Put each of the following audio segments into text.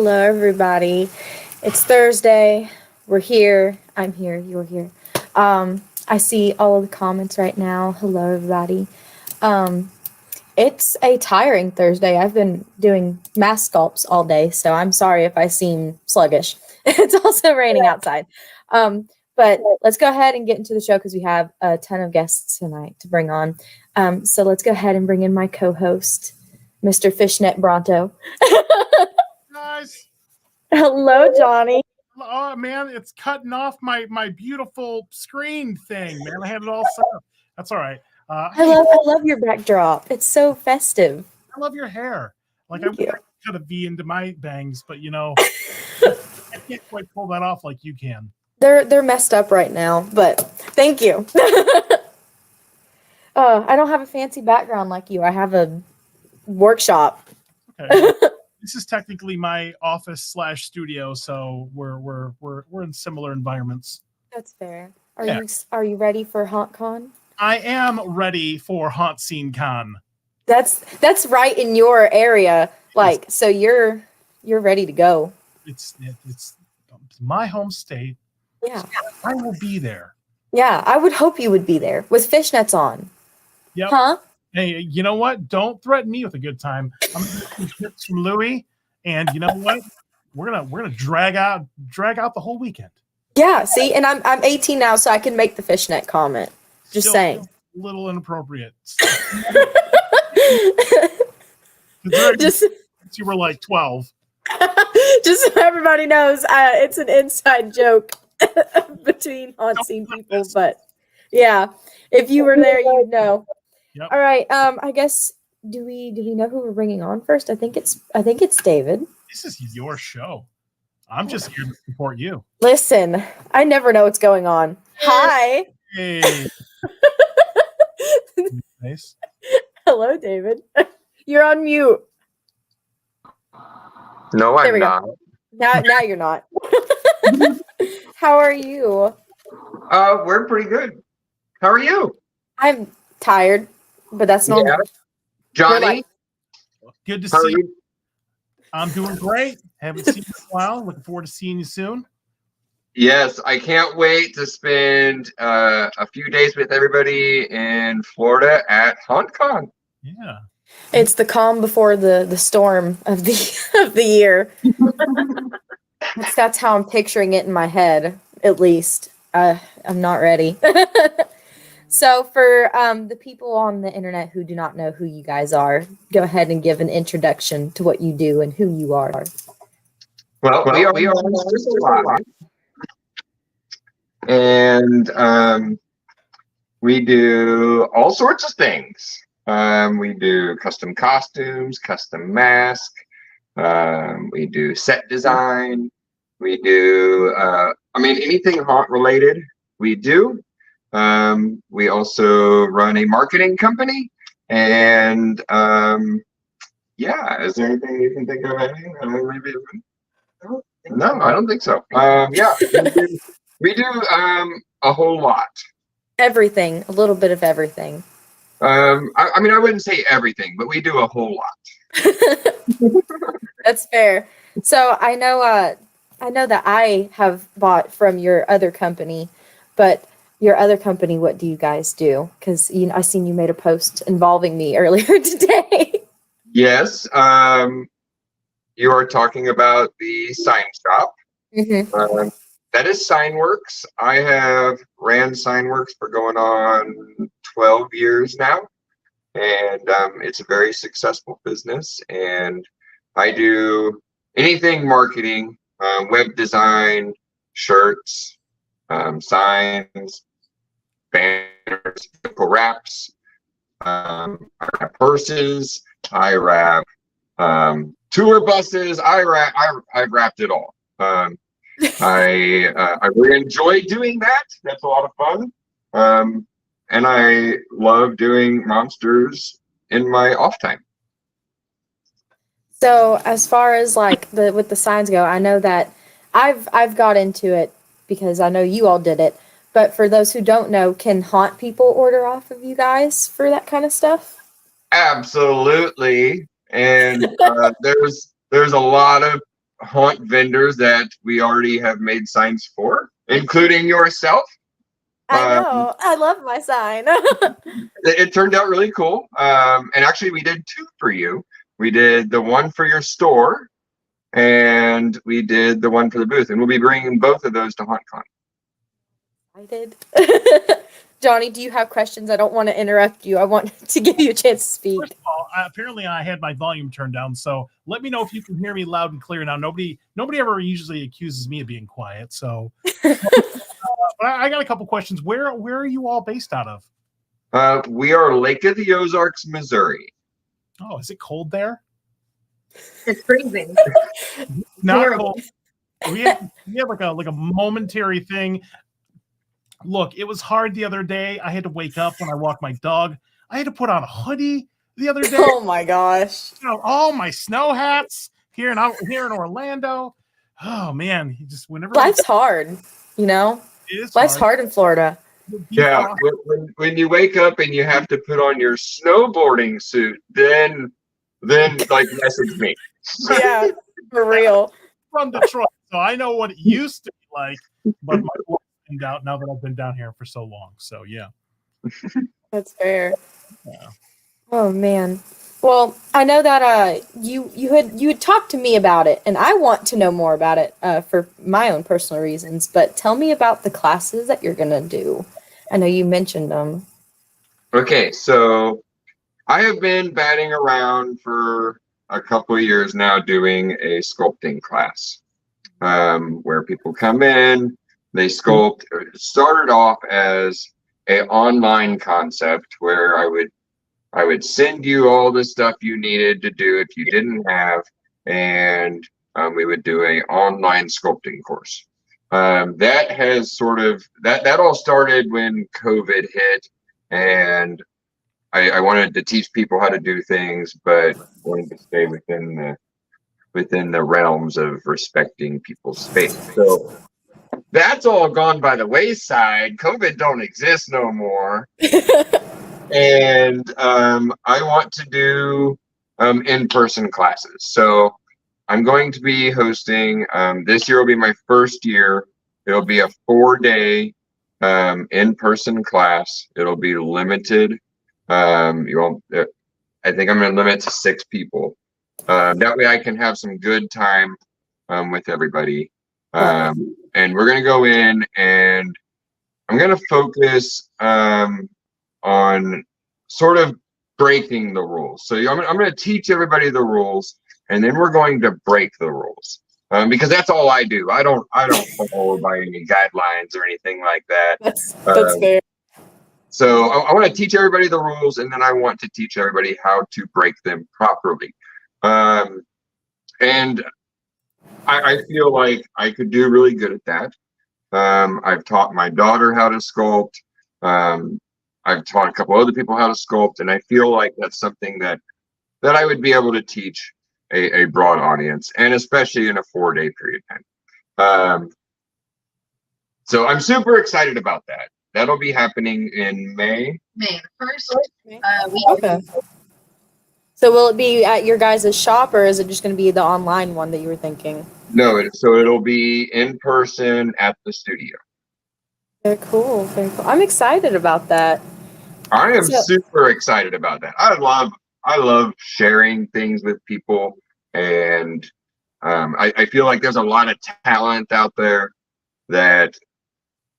Hello, everybody. It's Thursday. We're here. I'm here. You're here. I see all of the comments right now. Hello, everybody. It's a tiring Thursday. I've been doing mask sculpts all day, so I'm sorry if I seem sluggish. It's also raining outside. But let's go ahead and get into the show because we have a ton of guests tonight to bring on. So let's go ahead and bring in my co-host, Mr. Fishnet Bronto. Guys. Hello, Johnny. Oh man, it's cutting off my beautiful screen thing, man. I had it all set up. That's all right. I love your backdrop. It's so festive. I love your hair. Like I cut a V into my bangs, but I can't quite pull that off like you can. They're messed up right now, but thank you. I don't have a fancy background like you. I have a workshop. Okay. This is technically my office / studio, so we're in similar environments. That's fair. Are you ready for HauntCon? I am ready for Haunt Scene Con. That's right in your area. Like, so you're ready to go. It's my home state. Yeah. So I will be there. Yeah, I would hope you would be there with fishnets on. Yep. Huh? Hey, you know what? Don't threaten me with a good time. I'm gonna get some tips from Louie, and you know what? We're gonna drag out the whole weekend. Yeah, see, and I'm 18 now, so I can make the fishnet comment. Just Still saying. A little inappropriate. Just you were like 12. Just so everybody knows, it's an inside joke between haunt scene people, but yeah, if you were there, you'd know. Yep. All right, I guess do we know who we're bringing on first? I think it's David. This is your show. I'm just here to support you. Listen, I never know what's going on. Hi. Hey. Nice. Hello, David. You're on mute. No, I'm not. Now you're not. How are you? We're pretty good. How are you? I'm tired, but that's normal. Yeah. Johnny, Good to how are see you? I'm doing great. Haven't seen you in a while. Looking forward to seeing you soon. Yes, I can't wait to spend a few days with everybody in Florida at HauntCon. Yeah. It's the calm before the storm of the year. That's how I'm picturing it in my head, at least. I'm not ready. So for the people on the internet who do not know who you guys are, go ahead and give an introduction to what you do and who you are. Well, we are Monsters Alive. And we do all sorts of things. We do custom costumes, custom masks. We do set design. We do, anything haunt related, we do. We also run a marketing company. And is there anything you can think of? Anything? No, I don't think so. We do a whole lot. Everything, a little bit of everything. I wouldn't say everything, but we do a whole lot. That's fair. So I know that I have bought from your other company, but your other company, what do you guys do? Because I seen you made a post involving me earlier today. Yes, you are talking about the sign shop. Mm-hmm. That is Signworks. I have ran Signworks for going on 12 years now, and it's a very successful business. And I do anything marketing, web design, shirts, signs, banners, physical wraps. I wrap purses. I wrap tour buses. I've wrapped it all. I really enjoy doing that. That's a lot of fun. And I love doing monsters in my off time. So as far as like with the signs go, I know that I've got into it because I know you all did it. But for those who don't know, can haunt people order off of you guys for that kind of stuff? Absolutely. And there's a lot of haunt vendors that we already have made signs for, including yourself. I know. I love my sign. It turned out really cool. And actually, we did 2 for you. We did the one for your store, and we did the one for the booth. And we'll be bringing both of those to HauntCon. I did. Johnny, do you have questions? I don't want to interrupt you. I want to give you a chance to speak. First of all, apparently I had my volume turned down, so let me know if you can hear me loud and clear now. Nobody ever usually accuses me of being quiet, so I got a couple questions. Where are you all based out of? We are Lake of the Ozarks, Missouri. Oh, is it cold there? It's freezing. Not Horrible. cold. We have like a momentary thing. Look, it was hard the other day. I had to wake up when I walked my dog. I had to put on a hoodie the other day. Oh my gosh. You know, all my snow hats here in Orlando. Oh man, whenever Life's hard, you know? it is Life's hard in Florida. Yeah, when you wake up and you have to put on your snowboarding suit, then like message me. Yeah, for real. From Detroit, so I know what it used to be like, but my life thinned out now that I've been down here for so long. So yeah. That's fair. Yeah. Oh man. Well, I know that you had talked to me about it, and I want to know more about it for my own personal reasons. But tell me about the classes that you're gonna do. I know you mentioned them. Okay, so I have been batting around for a couple of years now doing a sculpting class where people come in, they sculpt. It started off as an online concept where I would send you all the stuff you needed to do if you didn't have, and we would do an online sculpting course. That has sort of that all started when COVID hit, and I wanted to teach people how to do things, but wanted to stay within the realms of respecting people's space. So that's all gone by the wayside. COVID don't exist no more. And I want to do in-person classes. So I'm going to be hosting, this year will be my first year. It'll be a 4-day in-person class. It'll be limited. I think I'm going to limit to 6 people. That way I can have some good time with everybody. And we're going to go in and I'm going to focus on sort of breaking the rules. So I'm going to teach everybody the rules, and then we're going to break the rules because that's all I do. I don't follow by any guidelines or anything like that. That's fair. So I want to teach everybody the rules, and then I want to teach everybody how to break them properly. And I feel like I could do really good at that. I've taught my daughter how to sculpt. I've taught a couple other people how to sculpt, and I feel like that's something that I would be able to teach a broad audience, and especially in a 4-day period of time. So I'm super excited about that. That'll be happening in May. May the 1st week. Okay. So will it be at your guys' shop, or is it just going to be the online one that you were thinking? No, so it'll be in person at the studio. Very cool. Very cool. I'm excited about that. I am So- super excited about that. I love sharing things with people, and I feel like there's a lot of talent out there that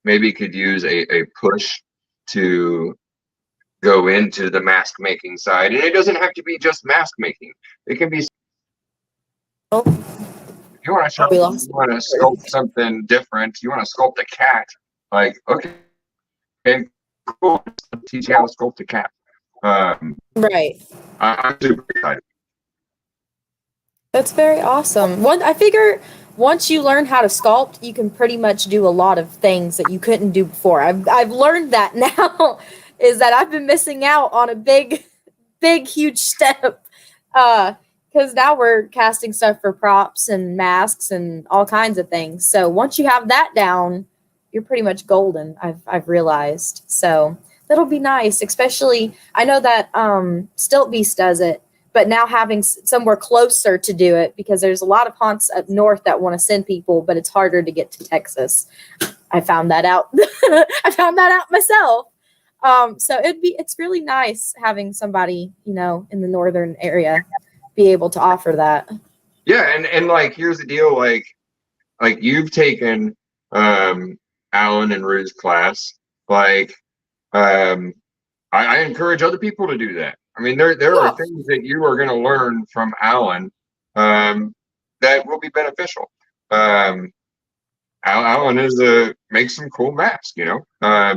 maybe could use a push to go into the mask making side. And it doesn't have to be just mask making. It can be Oh, if you want to we lost. sculpt something different, you want to sculpt a cat, like okay, cool. Teach you how to sculpt a cat. Right. I'm super excited. That's very awesome. I figure once you learn how to sculpt, you can pretty much do a lot of things that you couldn't do before. I've learned that now, is that I've been missing out on a big, huge step. Because now we're casting stuff for props and masks and all kinds of things. So once you have that down, you're pretty much golden. I've realized. So that'll be nice. Especially, I know that Stilt Beast does it, but now having somewhere closer to do it, because there's a lot of haunts up north that want to send people, but it's harder to get to Texas. I found that out. I found that out myself. So it's really nice having somebody, in the northern area be able to offer that. Yeah, and like here's the deal, like you've taken Alan and Rue's class. Like I encourage other people to do that. I mean, there are things that you are going to learn from Alan that will be beneficial. Alan makes some cool masks, I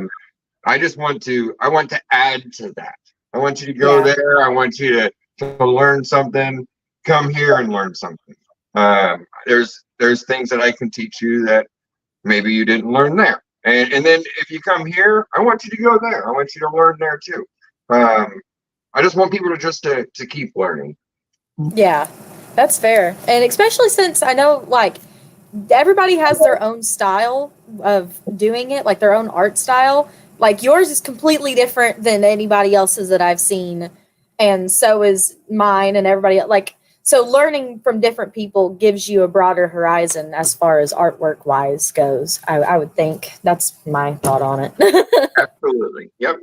want to add to that. I want you to go there. I want you to learn something. Come here and learn something. There's things that I can teach you that maybe you didn't learn there. And then if you come here, I want you to go there. I want you to learn there too. I just want people to keep learning. Yeah, that's fair. And especially since I know, like, everybody has their own style of doing it, like their own art style. Like, yours is completely different than anybody else's that I've seen. And so is mine and everybody else. Like, so learning from different people gives you a broader horizon as far as artwork wise goes. I would think. That's my thought on it. Absolutely. Yep.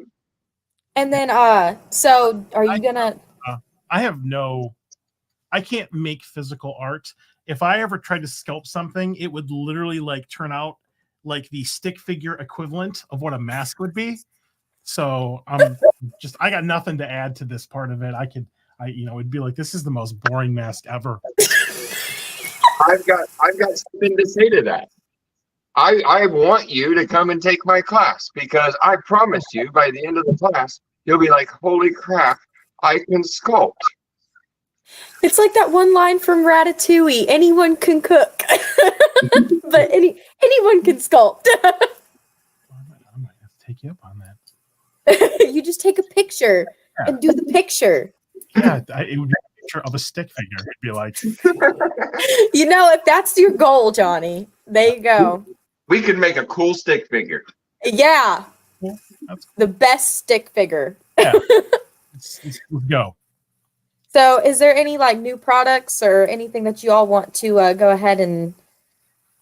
And then, so are you gonna? I can't make physical art. If I ever tried to sculpt something, it would literally like turn out like the stick figure equivalent of what a mask would be. So I got nothing to add to this part of it. It'd be like, this is the most boring mask ever. I've got something to say to that. I want you to come and take my class, because I promise you by the end of the class, you'll be like, holy crap, I can sculpt. It's like that one line from Ratatouille: anyone can cook, but anyone can sculpt. I might have to take you up on that. You just take a picture and do the picture. Yeah, it would be a picture of a stick figure. It'd be like, if that's your goal, Johnny, there you go. We could make a cool stick figure. Yeah, that's cool. The best stick figure. Yeah, let's go. So, is there any like new products or anything that you all want to go ahead and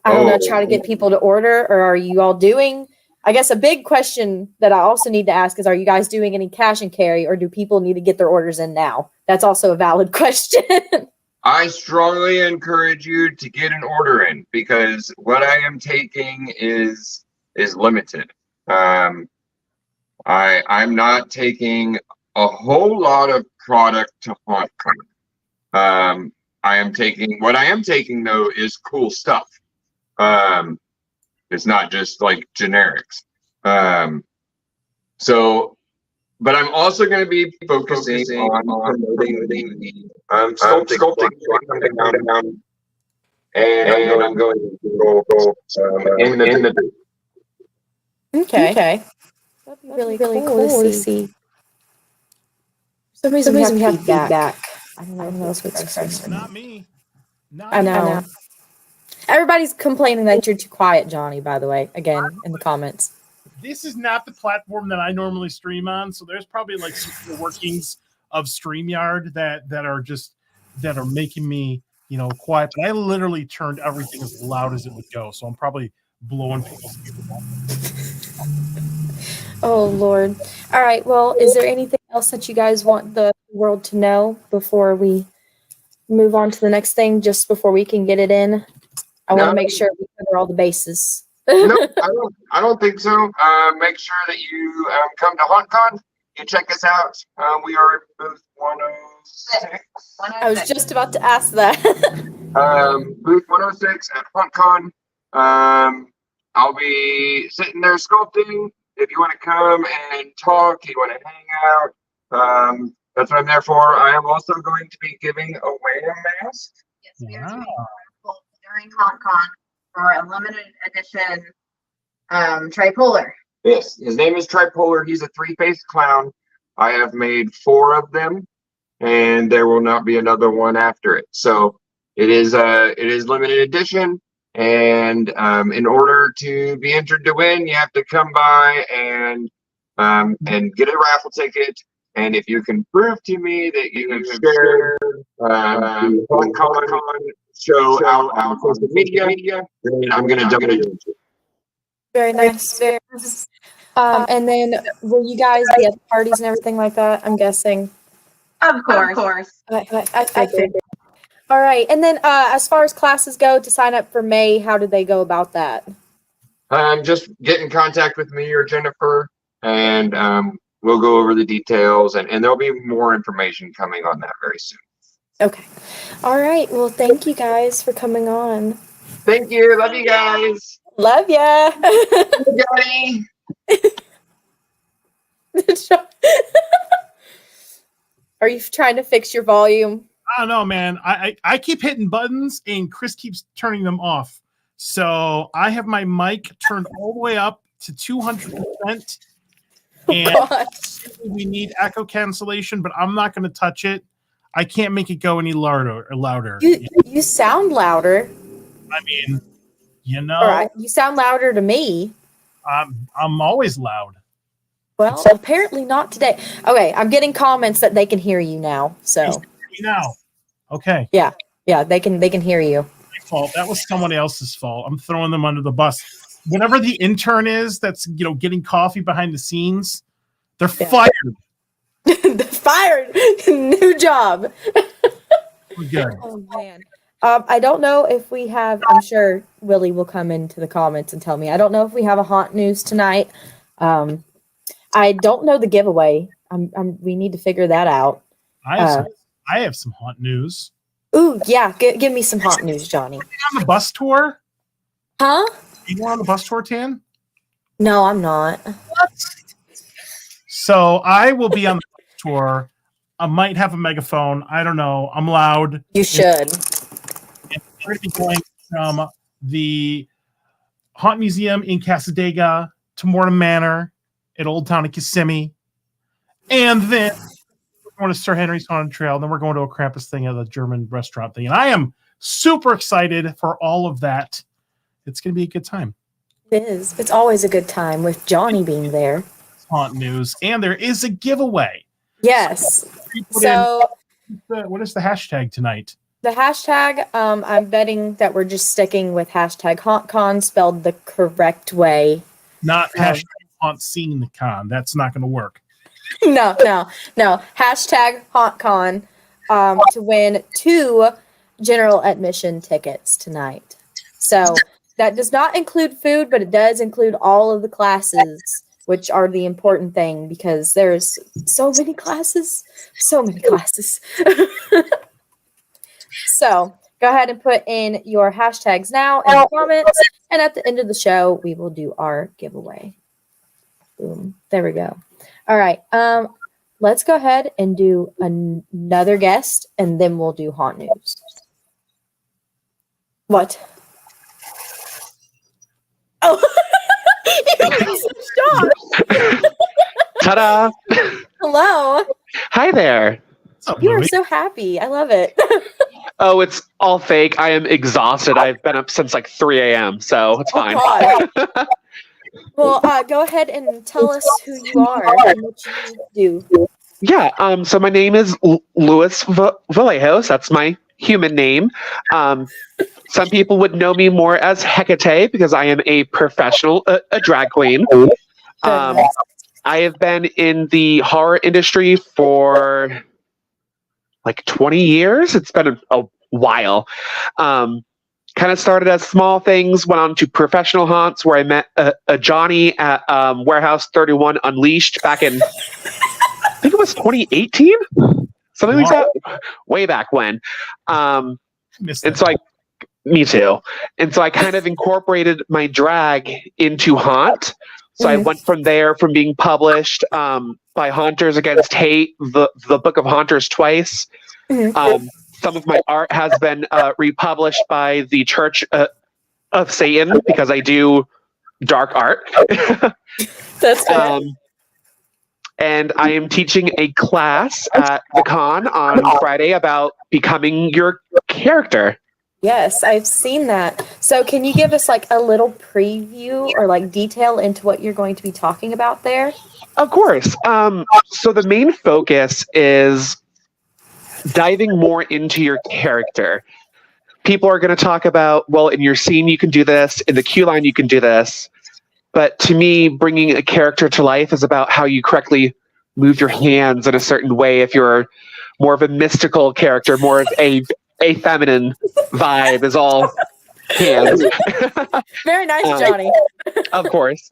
try to get people to order, or are you all doing? I guess a big question that I also need to ask is, are you guys doing any cash and carry, or do people need to get their orders in now? That's also a valid question. I strongly encourage you to get an order in, because what I am taking is limited. I'm not taking a whole lot of product to HauntCon. What I am taking though is cool stuff. It's not just like generics. But I'm also going to be focusing on promoting the sculpting down, and I'm going to go in the. Okay. That'd be really cool to see. For some reason we have feedback. I don't know what's expressing. Not me. I know. Everybody's complaining that you're too quiet, Johnny, by the way, again, in the comments. This is not the platform that I normally stream on, so there's probably like some workings of StreamYard that are making me, quiet. But I literally turned everything as loud as it would go, so I'm probably blowing people's ears. Oh, Lord. All right, well, is there anything else that you guys want the world to know before we move on to the next thing, just before we can get it in? I want to make sure we cover all the bases. No, I don't think so. Make sure that you come to HauntCon. You check us out. We are at booth 106. I was just about to ask that. Booth 106 at HauntCon. I'll be sitting there sculpting. If you want to come and talk, you want to hang out, that's what I'm there for. I am also going to be giving away a mask. Yes, we are doing a raffle during HauntCon for a limited edition tripolar. Yes, his name is Tripolar. He's a 3-faced clown. I have made 4 of them, and there will not be another one after it. So it is limited edition. And in order to be entered to win, you have to come by and get a raffle ticket And if you can prove to me that you have shared the HauntCon show out on social media, then I'm going to double you. Very nice. Very nice. And then will you guys be at the parties and everything like that? I'm guessing. Of course. I figured. All right. And then as far as classes go to sign up for May, how do they go about that? Just get in contact with me or Jennifer, and we'll go over the details, and there'll be more information coming on that very soon. Okay. All right. Well, thank you guys for coming on. Thank you. Love you guys. Love ya. Daddy. Are you trying to fix your volume? I don't know, man. I keep hitting buttons and Chris keeps turning them off. So I have my mic turned all the way up to 200%. And we need echo cancellation, but I'm not going to touch it. I can't make it go any louder. You sound louder. I mean, you know. All right. You sound louder to me. I'm always loud. Well, apparently not today. Okay, I'm getting comments that they can hear you now. So now. Okay. Yeah, they can hear you. My fault. That was someone else's fault. I'm throwing them under the bus. Whatever the intern is that's getting coffee behind the scenes, they're fired. They're fired. New job. We're good. Oh man. I don't know if we have. I'm sure Willie will come into the comments and tell me. I don't know if we have a haunt news tonight. I don't know the giveaway. We need to figure that out. I have some haunt news. Ooh, yeah. Give me some haunt news, Johnny. Are you on the bus tour? Huh? Are you on the bus tour, Tan? No, I'm not. What? So I will be on the bus tour. I might have a megaphone. I don't know. I'm loud. You should. And we're going to be going from the Haunt Museum in Casadega to Morton Manor at Old Town of Kissimmee. And then we're going to Sir Henry's Haunted Trail. Then we're going to a Krampus thing at a German restaurant thing. And I am super excited for all of that. It's going to be a good time. It is. It's always a good time with Johnny being there. Haunt news. And there is a giveaway. Yes. What is the hashtag tonight? The hashtag, I'm betting that we're just sticking with hashtag HauntCon spelled the correct way. Not hashtag Haunt Scene the Con. That's not going to work. No. Hashtag HauntCon to win 2 general admission tickets tonight. So that does not include food, but it does include all of the classes, which are the important thing because there's so many classes. So many classes. So go ahead and put in your hashtags now in the comments. And at the end of the show, we will do our giveaway. Boom. There we go. All right. Let's go ahead and do another guest, and then we'll do haunt news. What? Oh, you're so shocked. Ta-da! Hello. Hi there. What's up, You are Louie? so happy. I love it. Oh, it's all fake. I am exhausted. I've been up since like 3 a.m., so it's fine. God. Well, go ahead and tell us who you are and what you do. Yeah, so my name is Louis Vallejos. That's my human name. Some people would know me more as Hecate because I am a professional a drag queen. I have been in the horror industry for like 20 years. It's been a while. Kind of started as small things, went on to professional haunts where I met a Johnny at Warehouse 31 Unleashed back in, I think it was 2018? Something like that. Way back when. Me too. And so I kind of incorporated my drag into haunt. So I went from there, from being published by Haunters Against Hate, the Book of Haunters twice. Some of my art has been republished by the Church of Satan because I do dark art. That's good. And I am teaching a class at the con on Friday about becoming your character. Yes, I've seen that. So can you give us like a little preview or like detail into what you're going to be talking about there? Of course. So the main focus is diving more into your character. People are going to talk about, well, in your scene you can do this, in the queue line you can do this. But to me, bringing a character to life is about how you correctly move your hands in a certain way. If you're more of a mystical character, more of a feminine vibe is all hands. Very nice, Johnny. Of course.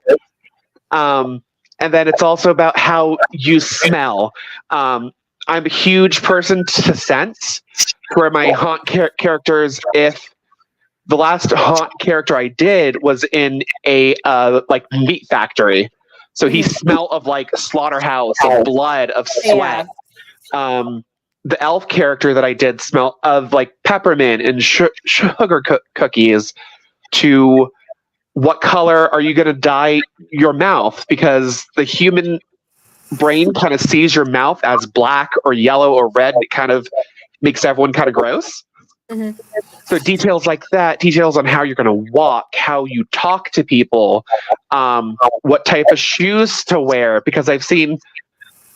And then it's also about how you smell. I'm a huge person to sense. Where my haunt characters, if the last haunt character I did was in a like meat factory, so he smelled of like slaughterhouse, of blood, of sweat. The elf character that I did smelled of like peppermint and sugar cookies. To what color are you going to dye your mouth? Because the human brain kind of sees your mouth as black or yellow or red. It kind of makes everyone kind of gross. Mm-hmm. So details like that, details on how you're going to walk, how you talk to people, what type of shoes to wear, because I've seen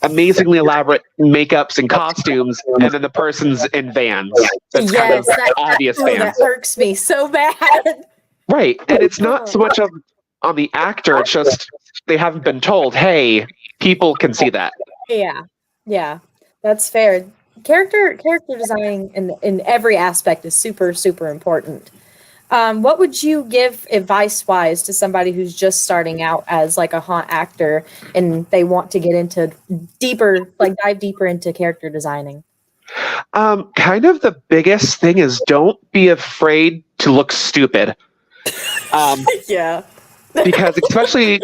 amazingly elaborate makeups and costumes, and then the person's in Vans. That's kind of obvious Vans. That irks me so bad. Right, and it's not so much of on the actor, it's just they haven't been told, hey, people can see that. Yeah, that's fair. Character design in every aspect is super, super important. What would you give advice-wise to somebody who's just starting out as like a haunt actor and they want to get into dive deeper into character designing? Kind of the biggest thing is don't be afraid to look stupid. Yeah. Because especially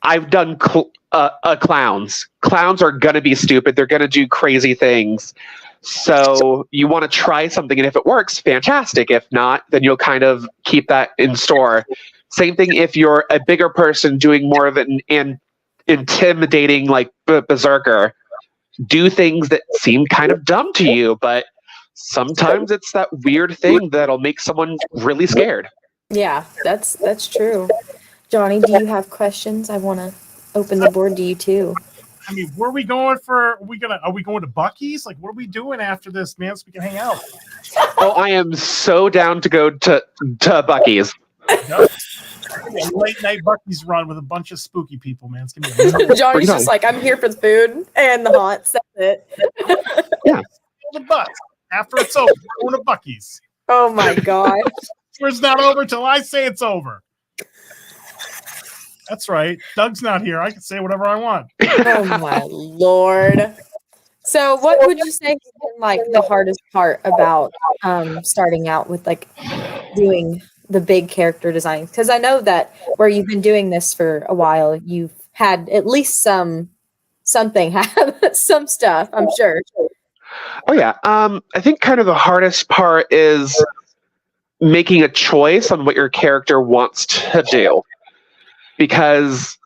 I've done clowns. Clowns are going to be stupid. They're going to do crazy things. So you want to try something, and if it works, fantastic. If not, then you'll kind of keep that in store. Same thing if you're a bigger person doing more of an intimidating, like berserker. Do things that seem kind of dumb to you, but sometimes it's that weird thing that'll make someone really scared. Yeah, that's true. Johnny, do you have questions? I want to open the board to you too. I mean, where are we going for? Are we going to Buc-ee's? Like, what are we doing after this, man? So we can hang out. Oh, I am so down to go to Buc-ee's. Yep. Late night Buc-ee's run with a bunch of spooky people, man. It's gonna be amazing. Johnny's just like, I'm here for the food and the haunts. That's it. Yeah. The bus. After it's over, we're going to Buc-ee's. Oh my gosh. It's not over till I say it's over. That's right. Doug's not here. I can say whatever I want. Oh my Lord. So what would you say has been like the hardest part about starting out with like doing the big character design? Because I know that where you've been doing this for a while, you've had at least something happen, some stuff, I'm sure. Oh yeah. I think kind of the hardest part is making a choice on what your character wants to do. Because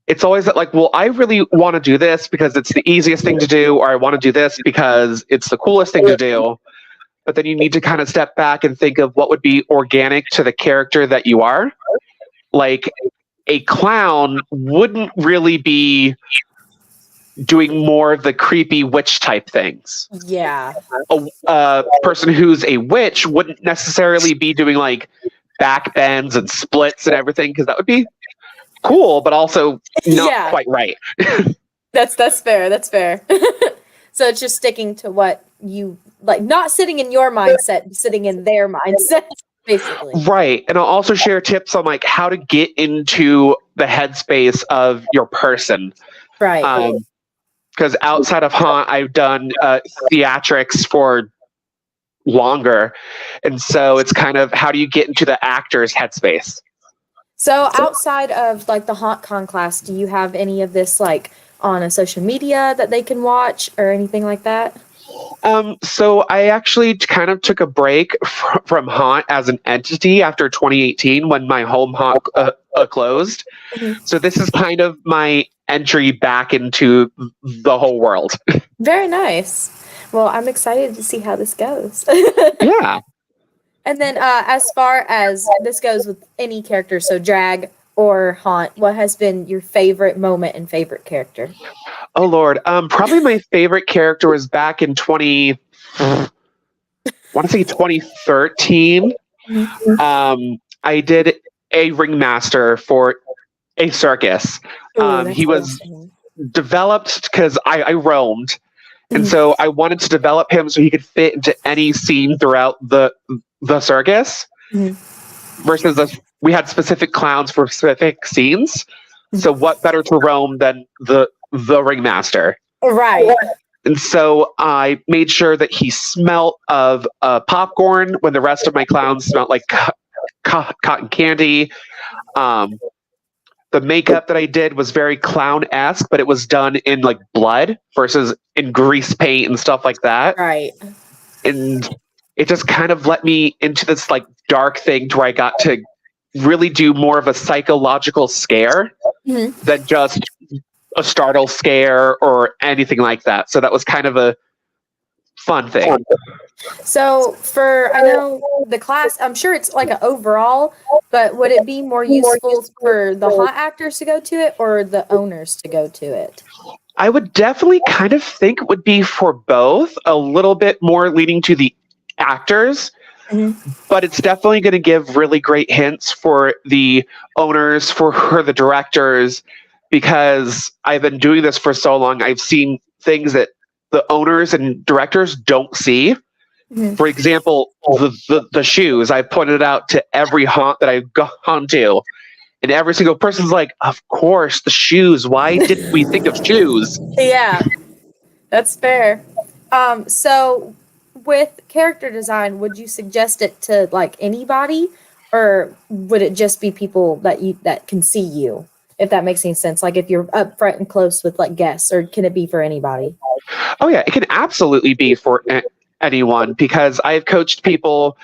it's always that like, well, I really want to do this because it's the easiest thing to do, or I want to do this because it's the coolest thing to do. But then you need to kind of step back and think of what would be organic to the character that you are. Like a clown wouldn't really be doing more of the creepy witch type things. Yeah. A person who's a witch wouldn't necessarily be doing like back bends and splits and everything, because that would be cool, but also not quite right. That's fair. That's fair. So it's just sticking to what you like, not sitting in your mindset, sitting in their mindset, basically. Right. And I'll also share tips on like how to get into the headspace of your person. Right. Because outside of haunt, I've done theatrics for longer, and so it's kind of how do you get into the actor's headspace. So outside of like the HauntCon class, do you have any of this like on a social media that they can watch or anything like that? So I actually kind of took a break from haunt as an entity after 2018 when my home haunt closed. Mm-hmm. So this is kind of my entry back into the whole world. Very nice. Well, I'm excited to see how this goes. Yeah. And then as far as this goes with any character, so drag or haunt, what has been your favorite moment and favorite character? Oh Lord, probably my favorite character was back in I want to say 2013. I did a ringmaster for a circus. Ooh, that's He was interesting. developed because I roamed, and Mhm. so I wanted to develop him so he could fit into any scene throughout the circus. Mhm. Versus we had specific clowns for specific scenes. So what better to roam than the ringmaster? Right. And so I made sure that he smelt of popcorn when the rest of my clowns smelled like cotton candy. The makeup that I did was very clown-esque, but it was done in like blood versus in grease paint and stuff like that. Right. And it just kind of let me into this like dark thing to where I got to really do more of a psychological scare Mhm. than just a startle scare or anything like that. So that was kind of a fun thing. So I know the class, I'm sure it's like an overall, but would it be more useful for the haunt actors to go to it or the owners to go to it? I would definitely kind of think it would be for both, a little bit more leaning to the actors, but it's definitely going to give really great hints for the owners, for the directors, because I've been doing this for so long. I've seen things that the owners and directors don't see. For example, the shoes. I pointed out to every haunt that I've gone to, and every single person's like, "Of course, the shoes. Why didn't we think of shoes?" Yeah, that's fair. So with character design, would you suggest it to like anybody, or would it just be people that can see you? If that makes any sense, like if you're up front and close with like guests, or can it be for anybody? Oh yeah, it can absolutely be for anyone, because I've coached people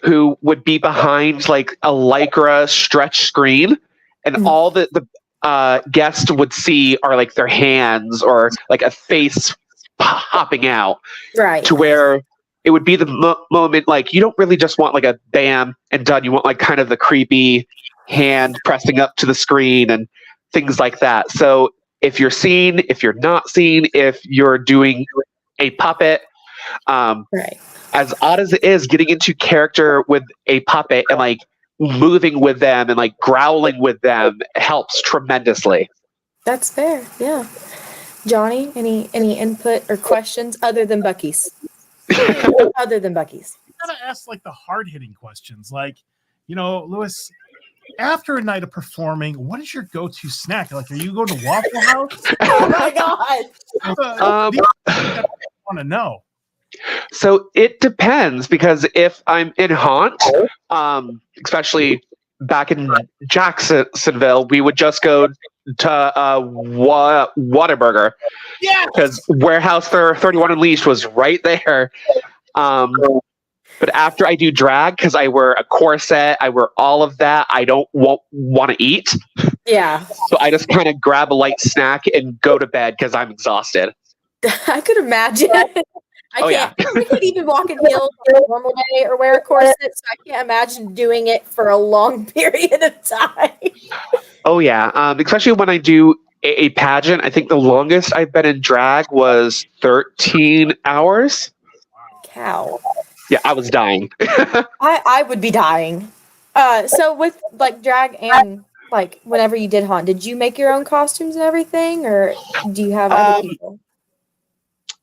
who would be behind like a lycra stretch screen, and all the guest would see are like their hands or like a face popping out, Right. to where it would be the moment like you don't really just want like a bam and done. You want like kind of the creepy hand pressing up to the screen and things like that. So if you're seen, if you're not seen, if you're doing a puppet, Right. as odd as it is, getting into character with a puppet and like moving with them and like growling with them helps tremendously. That's fair. Yeah. Johnny, any input or questions other than Bucky's? Other than Bucky's. Gotta ask like the hard-hitting questions, like, Lewis, after a night of performing, what is your go-to snack? Like, are you going to Waffle House? Oh my god! I want to know. So it depends, because if I'm in haunt, especially back in Jacksonville, we would just go to Whataburger. Yeah, because Warehouse 31 Unleashed was right there. But after I do drag, because I wear a corset, I wear all of that, I don't want to eat. Yeah. So I just kind of grab a light snack and go to bed because I'm exhausted. I could imagine. I can't even walk in heels on a normal day or wear a corset, so I can't imagine doing it for a long period of time. Oh yeah, especially when I do a pageant. I think the longest I've been in drag was 13 hours. Cow. Yeah, I was dying. I would be dying. So with like drag and like whenever you did haunt, did you make your own costumes and everything, or do you have other people?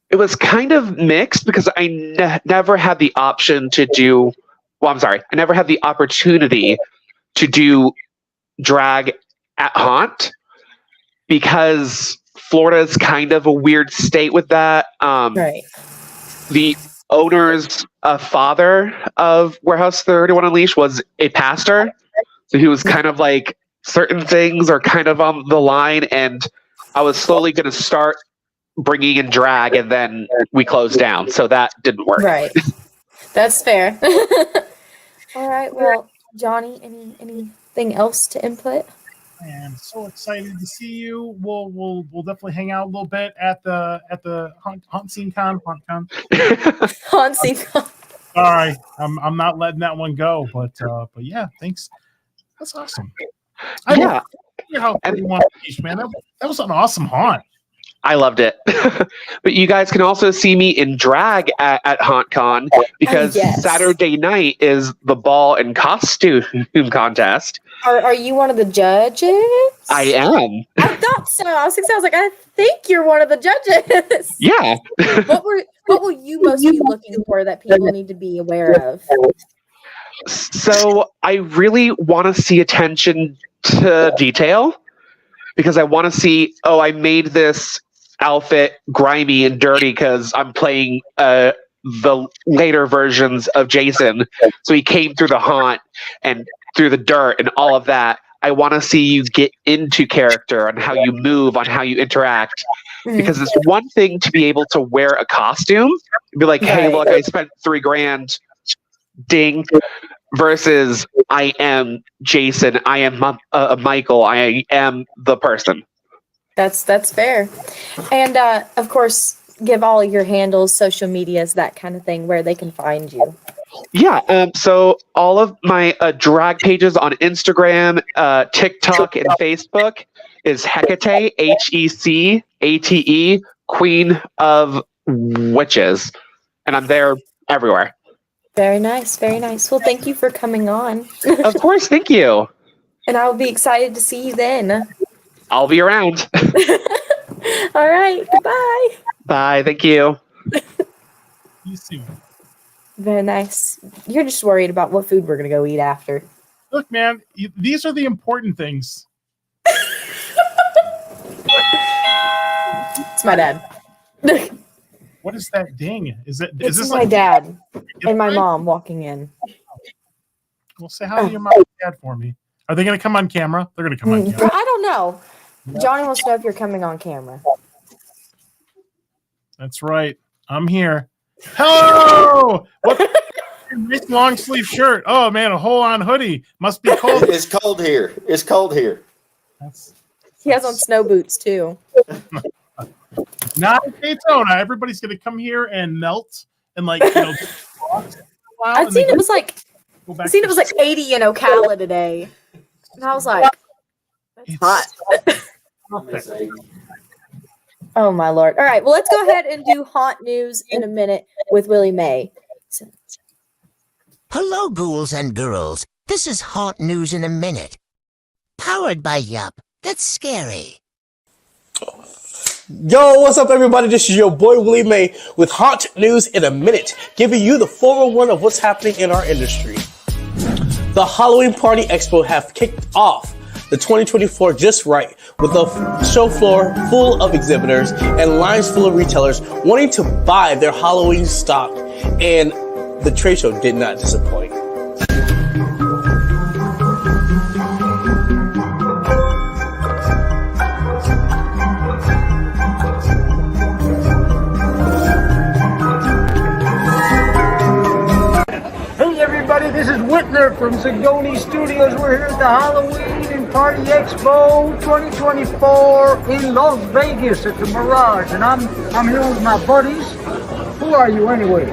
It was kind of mixed, because I never had the option to do. Well, I'm sorry, I never had the opportunity to do drag at haunt, because Florida is kind of a weird state with that. Right. The owner's father of Warehouse 31 Unleashed was a pastor, so he was kind of like certain things are kind of on the line, and I was slowly going to start bringing in drag, and then we closed down, so that didn't work. Right. That's fair. All right. Well, Johnny, anything else to input? Man, so excited to see you. We'll definitely hang out a little bit at the Haunt Scene Con. Haunt Scene Con. Sorry, I'm not letting that one go. But yeah, thanks. That's awesome. Yeah. How everyone, man, that was an awesome haunt. I loved it. But you guys can also see me in drag at HauntCon because yes. Saturday night is the ball and costume contest. Are you one of the judges? I am. I thought so. I was like, I think you're one of the judges. Yeah. What will you most be looking for that people need to be aware of? So I really want to see attention to detail because I want to see, I made this outfit grimy and dirty because I'm playing the later versions of Jason. So he came through the haunt and through the dirt and all of that. I want to see you get into character and how you move, on how you interact. Because it's one thing to be able to wear a costume and be like, hey, look, I spent $3,000, ding, versus I am Jason, I am Michael, I am the person. That's fair. And of course, give all your handles, social medias, that kind of thing, where they can find you. Yeah, so all of my drag pages on Instagram, TikTok, and Facebook is Hecate, Hecate, Queen of Witches. And I'm there everywhere. Very nice, very nice. Well, thank you for coming on. Of course, thank you. And I'll be excited to see you then. I'll be around. All right, goodbye. Bye, thank you. You soon. Very nice. You're just worried about what food we're going to go eat after. Look, man, these are the important things. It's my dad. What is that ding? Is It's this my like dad and my mom walking in. Well, say hi to your mom and dad for me. Are they going to come on camera? They're going to come on camera. I don't know. Johnny wants to know if you're coming on camera. That's right. I'm here. Hello! What? Nice long sleeve shirt. Oh man, a whole on hoodie. Must be cold. It's cold here. It's cold here. He has on snow boots too. Not in Daytona. Everybody's gonna come here and melt and like I've seen it was like 80 in Ocala today. And I was like, that's hot. Oh my Lord. All right. Well, let's go ahead and do haunt news in a minute with Willie Mae. Hello, ghouls and girls. This is Haunt News in a Minute. Powered by Yup. That's scary. Yo, what's up, everybody? This is your boy Willie Mae with Haunt News in a Minute, giving you the 401 of what's happening in our industry. The Halloween Party Expo have kicked off the 2024 just right, with a show floor full of exhibitors and lines full of retailers wanting to buy their Halloween stock, and the trade show did not disappoint. Hey everybody, this is Whitner from Zagoni Studios. We're here at the Halloween and Party Expo 2024 in Las Vegas at the Mirage, and I'm here with my buddies. Who are you anyway?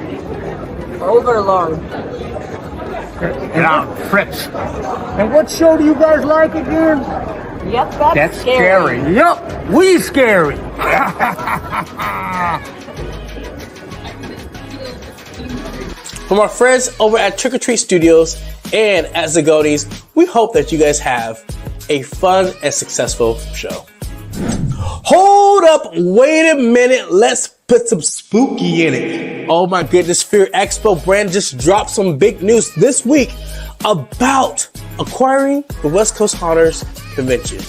Overlord. And I'm Fritz. And what show do you guys like again? Yep, that's scary. Yep, we scary. From our friends over at Trick or Treat Studios and at Zagonis, we hope that you guys have a fun and successful show. Hold up, wait a minute, let's put some spooky in it. Oh my goodness, Fear Expo brand just dropped some big news this week about acquiring the West Coast Haunters Convention.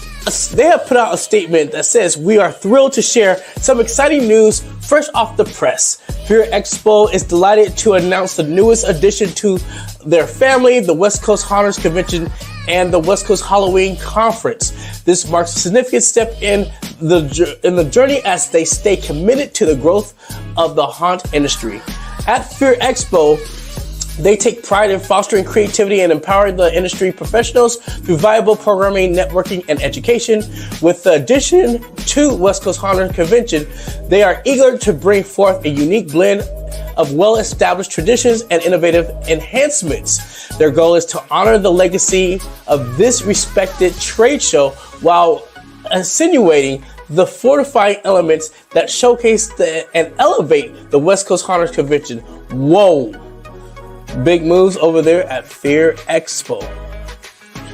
They have put out a statement that says, "We are thrilled to share some exciting news fresh off the press. Fear Expo is delighted to announce the newest addition to their family, the West Coast Haunters Convention and the West Coast Halloween Conference. This marks a significant step in the journey as they stay committed to the growth of the haunt industry. At Fear Expo, they take pride in fostering creativity and empowering the industry professionals through viable programming, networking, and education. With the addition to West Coast Haunter Convention, they are eager to bring forth a unique blend of well-established traditions and innovative enhancements. Their goal is to honor the legacy of this respected trade show while insinuating the fortifying elements that showcase and elevate the West Coast Haunters Convention. Whoa! Big moves over there at Fear Expo.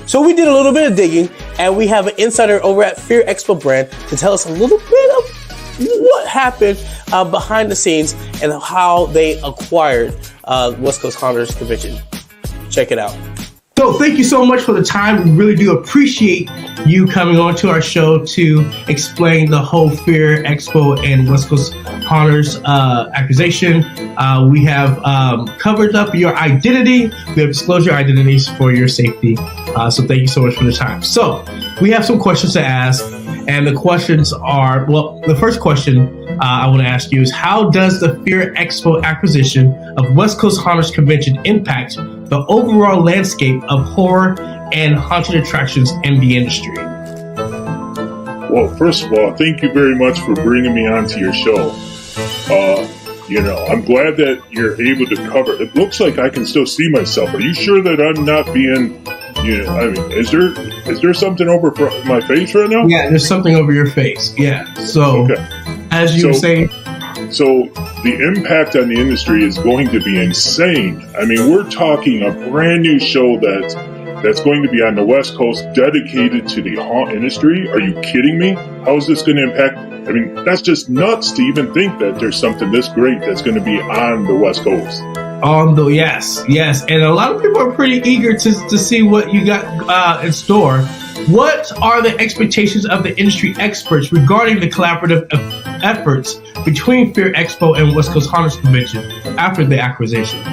So we did a little bit of digging, and we have an insider over at Fear Expo brand to tell us a little bit of what happened behind the scenes and how they acquired West Coast Haunters Convention. Check it out. So thank you so much for the time. We really do appreciate you coming on to our show to explain the whole Fear Expo and West Coast Haunters accusation. We have covered up your identity. We have disclosed your identities for your safety. So thank you so much for the time. So we have some questions to ask. And the questions are, well, the first question I want to ask you is, how does the Fear Expo acquisition of West Coast Haunters Convention impact the overall landscape of horror and haunted attractions in the industry? Well, first of all, thank you very much for bringing me onto your show. I'm glad that you're able to cover. It looks like I can still see myself. Are you sure that I'm not being... is there something over my face right now? Yeah, there's something over your face. Yeah. So, as you were saying, so the impact on the industry is going to be insane. I mean, we're talking a brand new show that's going to be on the West Coast, dedicated to the haunt industry. Are you kidding me? How is this going to impact? I mean, that's just nuts to even think that there's something this great that's going to be on the West Coast. Yes, and a lot of people are pretty eager to see what you got in store. What are the expectations of the industry experts regarding the collaborative efforts between Fear Expo and West Coast Haunters Convention after the acquisition?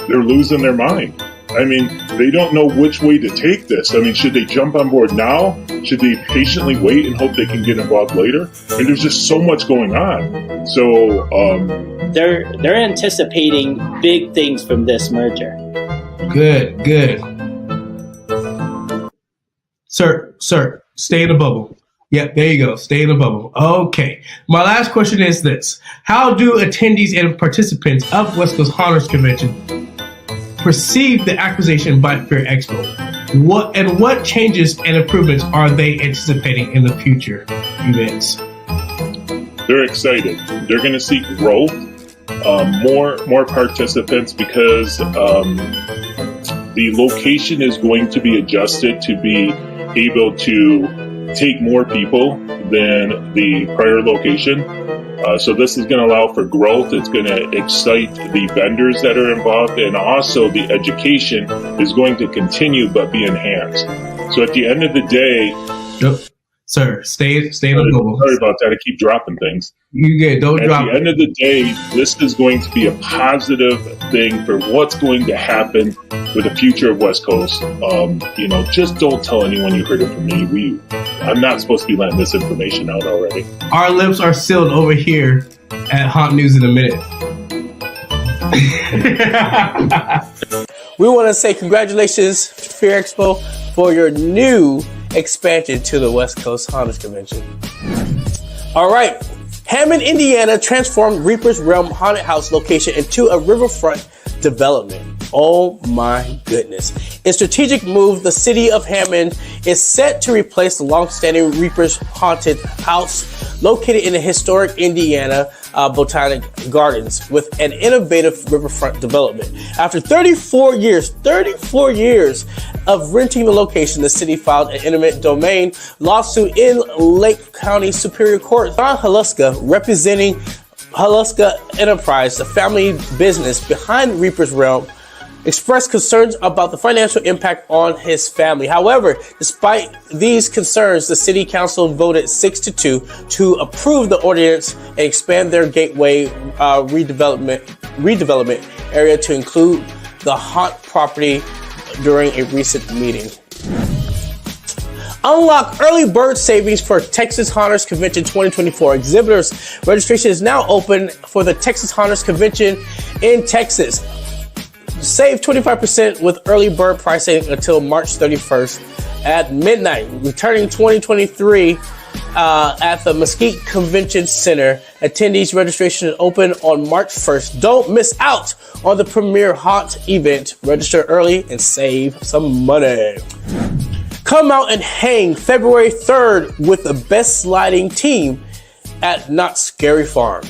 They're losing their mind. I mean, they don't know which way to take this. I mean, should they jump on board now? Should they patiently wait and hope they can get involved later? I mean, there's just so much going on. So they're anticipating big things from this merger. Good. Sir, stay in the bubble. Yep, there you go. Stay in the bubble. Okay. My last question is this. How do attendees and participants of West Coast Haunters Convention perceive the acquisition by Fear Expo? What changes and improvements are they anticipating in the future events? They're excited. They're going to see growth, more participants, because the location is going to be adjusted to be able to take more people than the prior location. So this is going to allow for growth. It's going to excite the vendors that are involved, and also the education is going to continue but be enhanced. So at the end of the day... Yep. Sir, stay in the bubble. Sorry about that. I keep dropping things. You good. Don't drop it. At the end of the day, this is going to be a positive thing for what's going to happen with the future of West Coast. Just don't tell anyone you heard it from me. I'm not supposed to be letting this information out already. Our lips are sealed over here at Haunt News in a Minute. We want to say congratulations, Fear Expo, for your new expansion to the West Coast Haunters Convention. All right. Hammond, Indiana transformed Reaper's Realm Haunted House location into a riverfront development. Oh my goodness. In strategic move, the city of Hammond is set to replace the long-standing Reaper's Haunted House located in the historic Indiana Botanic Gardens with an innovative riverfront development. After 34 years of renting the location, the city filed an eminent domain lawsuit in Lake County Superior Court. John Haluska, representing Haluska Enterprise, the family business behind Reaper's Realm, expressed concerns about the financial impact on his family. However, despite these concerns, the city council voted 6-2 to approve the ordinance and expand their gateway redevelopment area to include the haunt property during a recent meeting. Unlock early bird savings for Texas Haunters Convention 2024. Exhibitors registration is now open for the Texas Haunters Convention in Texas. Save 25% with early bird pricing until March 31st at midnight. Returning 2023 at the Mesquite Convention Center. Attendees registration is open on March 1st. Don't miss out on the premier haunt event. Register early and save some money. Come out and hang February 3rd with the best sliding team at Not Scary Farm.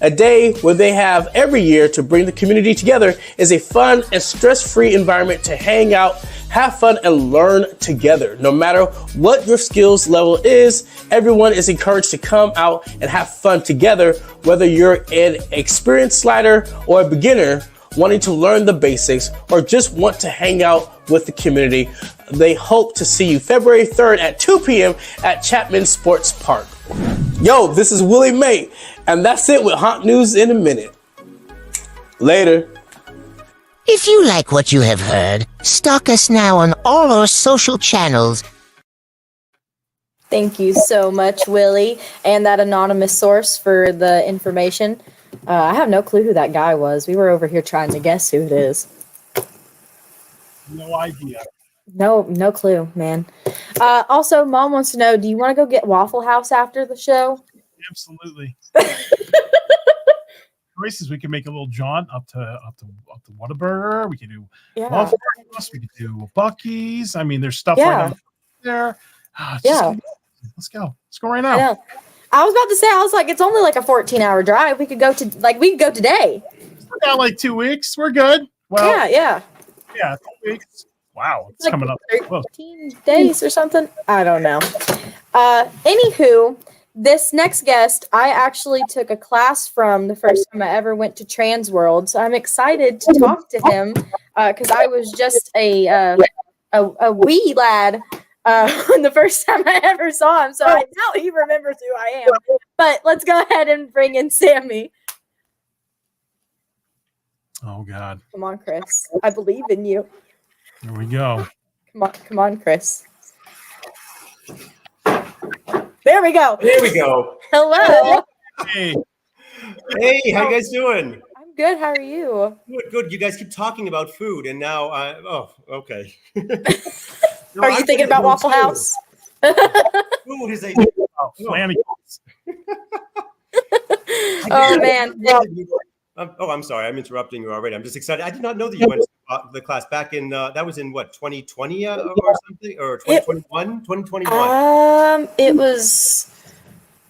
A day where they have every year to bring the community together is a fun and stress-free environment to hang out, have fun, and learn together. No matter what your skills level is, everyone is encouraged to come out and have fun together, whether you're an experienced slider or a beginner wanting to learn the basics or just want to hang out with the community. They hope to see you February 3rd at 2 p.m. at Chapman Sports Park. Yo, this is Willie May, and that's it with Haunt News in a Minute. Later. If you like what you have heard, stalk us now on all our social channels. Thank you so much, Willie, and that anonymous source for the information. I have no clue who that guy was. We were over here trying to guess who it is. No idea. No clue, man. Also, Mom wants to know, do you want to go get Waffle House after the show? Absolutely. Races, we can make a little jaunt up to Whataburger. We can do Waffle House. We can do Buc-ee's. I mean, there's stuff right there. Let's go. Let's go right now. I was about to say, I was like, it's only like a 14-hour drive. We could go today. We got like 2 weeks. We're good. Well, yeah. 2 weeks. Wow, it's like coming up. 13 days or something. I don't know. Anywho, this next guest, I actually took a class from the first time I ever went to Trans World, so I'm excited to talk to him because I was just a wee lad the first time I ever saw him, so I doubt he remembers who I am. But let's go ahead and bring in Sammy. Oh God! Come on, Chris. I believe in you. Here we go. Come on, Chris. There we go. Hello. Hey, how you guys doing? I'm good. How are you? Good. You guys keep talking about food, and now okay. Are you thinking about Waffle House? Food is a Oh man. I'm sorry. I'm interrupting you already. I'm just excited. I did not know that you went to the class back in that was in what 2020 or something or 2021. 2021. It was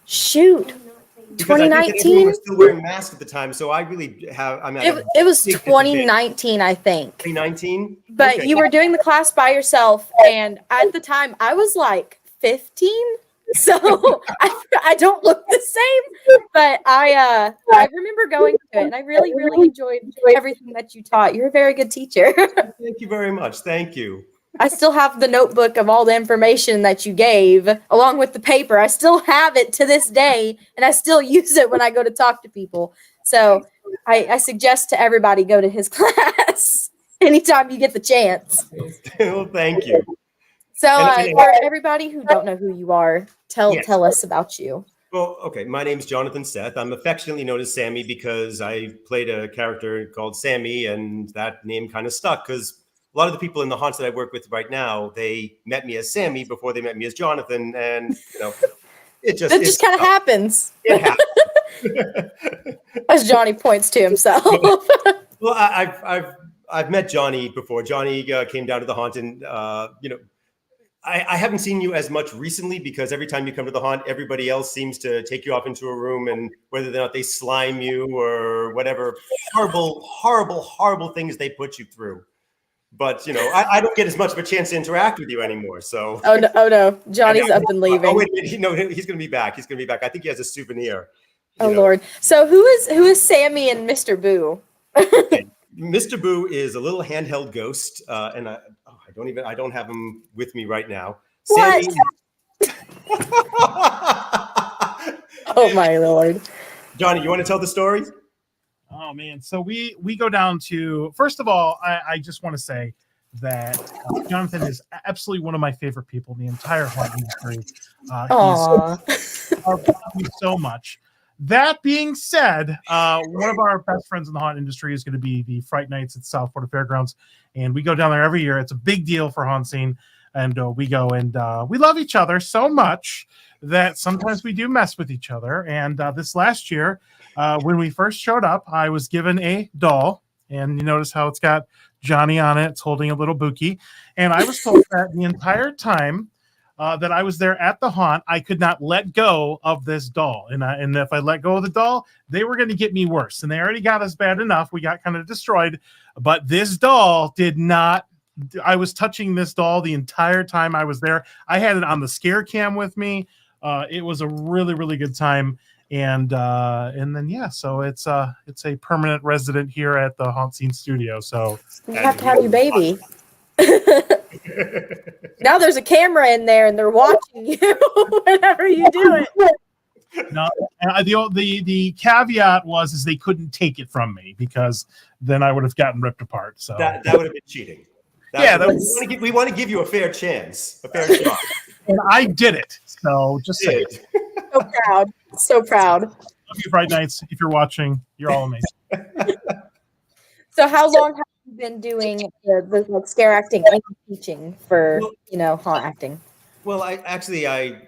2019. We were still wearing masks at the time, so I really have. It was 2019, I think. 2019. But okay. You were doing the class by yourself, and at the time I was like 15. So I don't look the same, but I remember going to it, and I really enjoyed everything that you taught. You're a very good teacher. Thank you very much. Thank you. I still have the notebook of all the information that you gave, along with the paper. I still have it to this day, and I still use it when I go to talk to people. So I suggest to everybody go to his class anytime you get the chance. Well, thank you. So for everybody who don't know who you are, tell us about you. Well, okay. My name is Jonathon Seth. I'm affectionately known as Sammy because I played a character called Sammy, and that name kind of stuck because a lot of the people in the haunts that I work with right now, they met me as Sammy before they met me as Jonathon, and it just kind of happens. It happens. As Johnny points to himself. Well, I've met Johnny before. Johnny came down to the haunt, and I haven't seen you as much recently because every time you come to the haunt, everybody else seems to take you off into a room, and whether or not they slime you or whatever horrible things they put you through. But I don't get as much of a chance to interact with you anymore. So oh no, Johnny's up and leaving. Oh wait, he's going to be back. He's going to be back. I think he has a souvenir. Lord. So who is Sammy and Mr. Boo? Okay. Mr. Boo is a little handheld ghost, and I don't have him with me right now. What? Sammy... Oh my Lord. Johnny, you want to tell the story? Oh man, so we go down to, first of all, I just want to say that Jonathon is absolutely one of my favorite people in the entire haunt industry. He's so much. That being said, one of our best friends in the haunt industry is going to be the Fright Nights at South Florida Fairgrounds, and we go down there every year. It's a big deal for haunt scene. and we go and we love each other so much that sometimes we do mess with each other. And this last year, when we first showed up, I was given a doll, and you notice how it's got Johnny on it. It's holding a little Buki, and I was told that the entire time that I was there at the haunt, I could not let go of this doll. And if I let go of the doll, they were going to get me worse. And they already got us bad enough. We got kind of destroyed. But this doll did not. I was touching this doll the entire time I was there. I had it on the scare cam with me. It was a really, really good time. And then, yeah, so it's a permanent resident here at the Haunt Scene Studio. So you have to have your baby. Now there's a camera in there and they're watching you whenever you do it. No, the caveat is they couldn't take it from me, because then I would have gotten ripped apart. So that would have been cheating. We want to give you a fair chance, a fair shot. And I did it. So just say it. So proud. So proud. Love you, Bright Nights. If you're watching, you're all amazing. So how long have you been doing the like scare acting and teaching for haunt acting? Well, I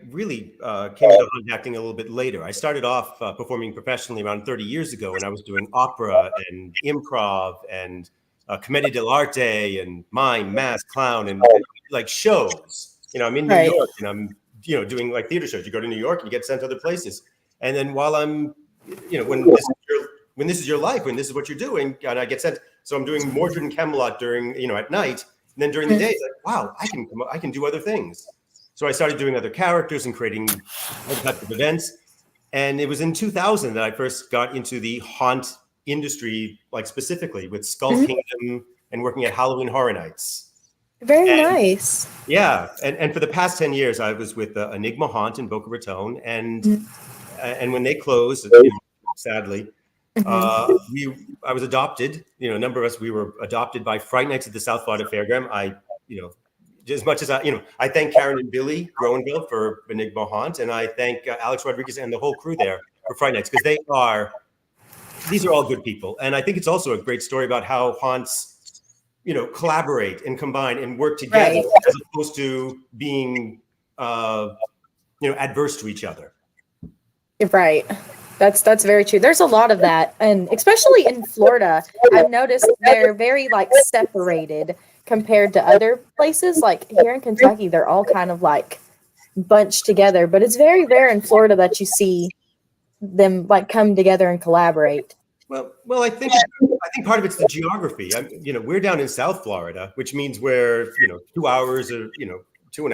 really came into haunt acting a little bit later. I started off performing professionally around 30 years ago, and I was doing opera and improv and commedia dell'arte and mime, mask, clown, and like shows. I'm in New York, and I'm doing like theater shows. You go to New York and you get sent to other places. And then while I'm, when this is your life, when this is what you're doing, and I get sent. So I'm doing Mordred and Camelot during, at night. And then during the day, it's like, wow, I can do other things. So I started doing other characters and creating all types of events. And it was in 2000 that I first got into the haunt industry, like specifically with Skull Kingdom and working at Halloween Horror Nights. Very nice. Yeah. And for the past 10 years, I was with Enigma Haunt in Boca Raton. And when they closed, sadly, I was adopted. A number of us, we were adopted by Fright Nights at the South Florida Fairground. As much as I thank Karen and Billy Groenveld for Enigma Haunt, and I thank Alex Rodriguez and the whole crew there for Fright Nights, because these are all good people. And I think it's also a great story about how haunts, collaborate and combine and work together, as opposed to being, adverse to each other. Right. That's very true. There's a lot of that. And especially in Florida, I've noticed they're very separated compared to other places. Like here in Kentucky, they're all kind of bunched together, but it's very rare in Florida that you see them come together and collaborate. Well, I think part of it's the geography. We're down in South Florida, which means we're 2 hours or 2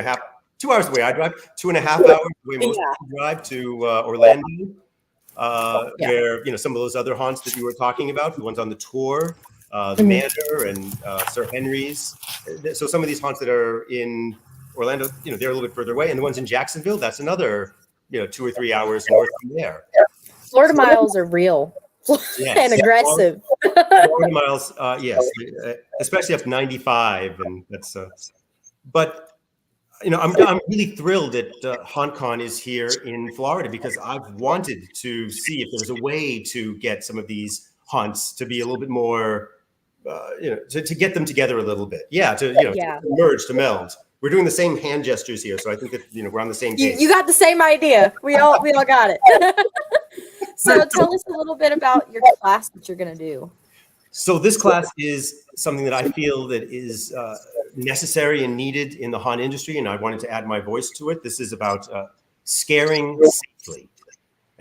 hours the way I drive, 2.5 hours the way most people drive to Orlando. Where some of those other haunts that you were talking about, the ones on the tour, the Manor and Sir Henry's. So some of these haunts that are in Orlando, they're a little bit further away, and the ones in Jacksonville, that's another 2 or 3 hours north from there. Florida miles are real and aggressive. Florida miles, yes, especially up 95, and that's. But I'm really thrilled that HauntCon is here in Florida, because I've wanted to see if there's a way to get some of these haunts to be a little bit more, to get them together a little bit. Yeah, to merge, to meld. We're doing the same hand gestures here, so I think that we're on the same page. You got the same idea. We all got it. So tell us a little bit about your class that you're going to do. So this class is something that I feel that is necessary and needed in the haunt industry, and I wanted to add my voice to it. This is about scaring safely.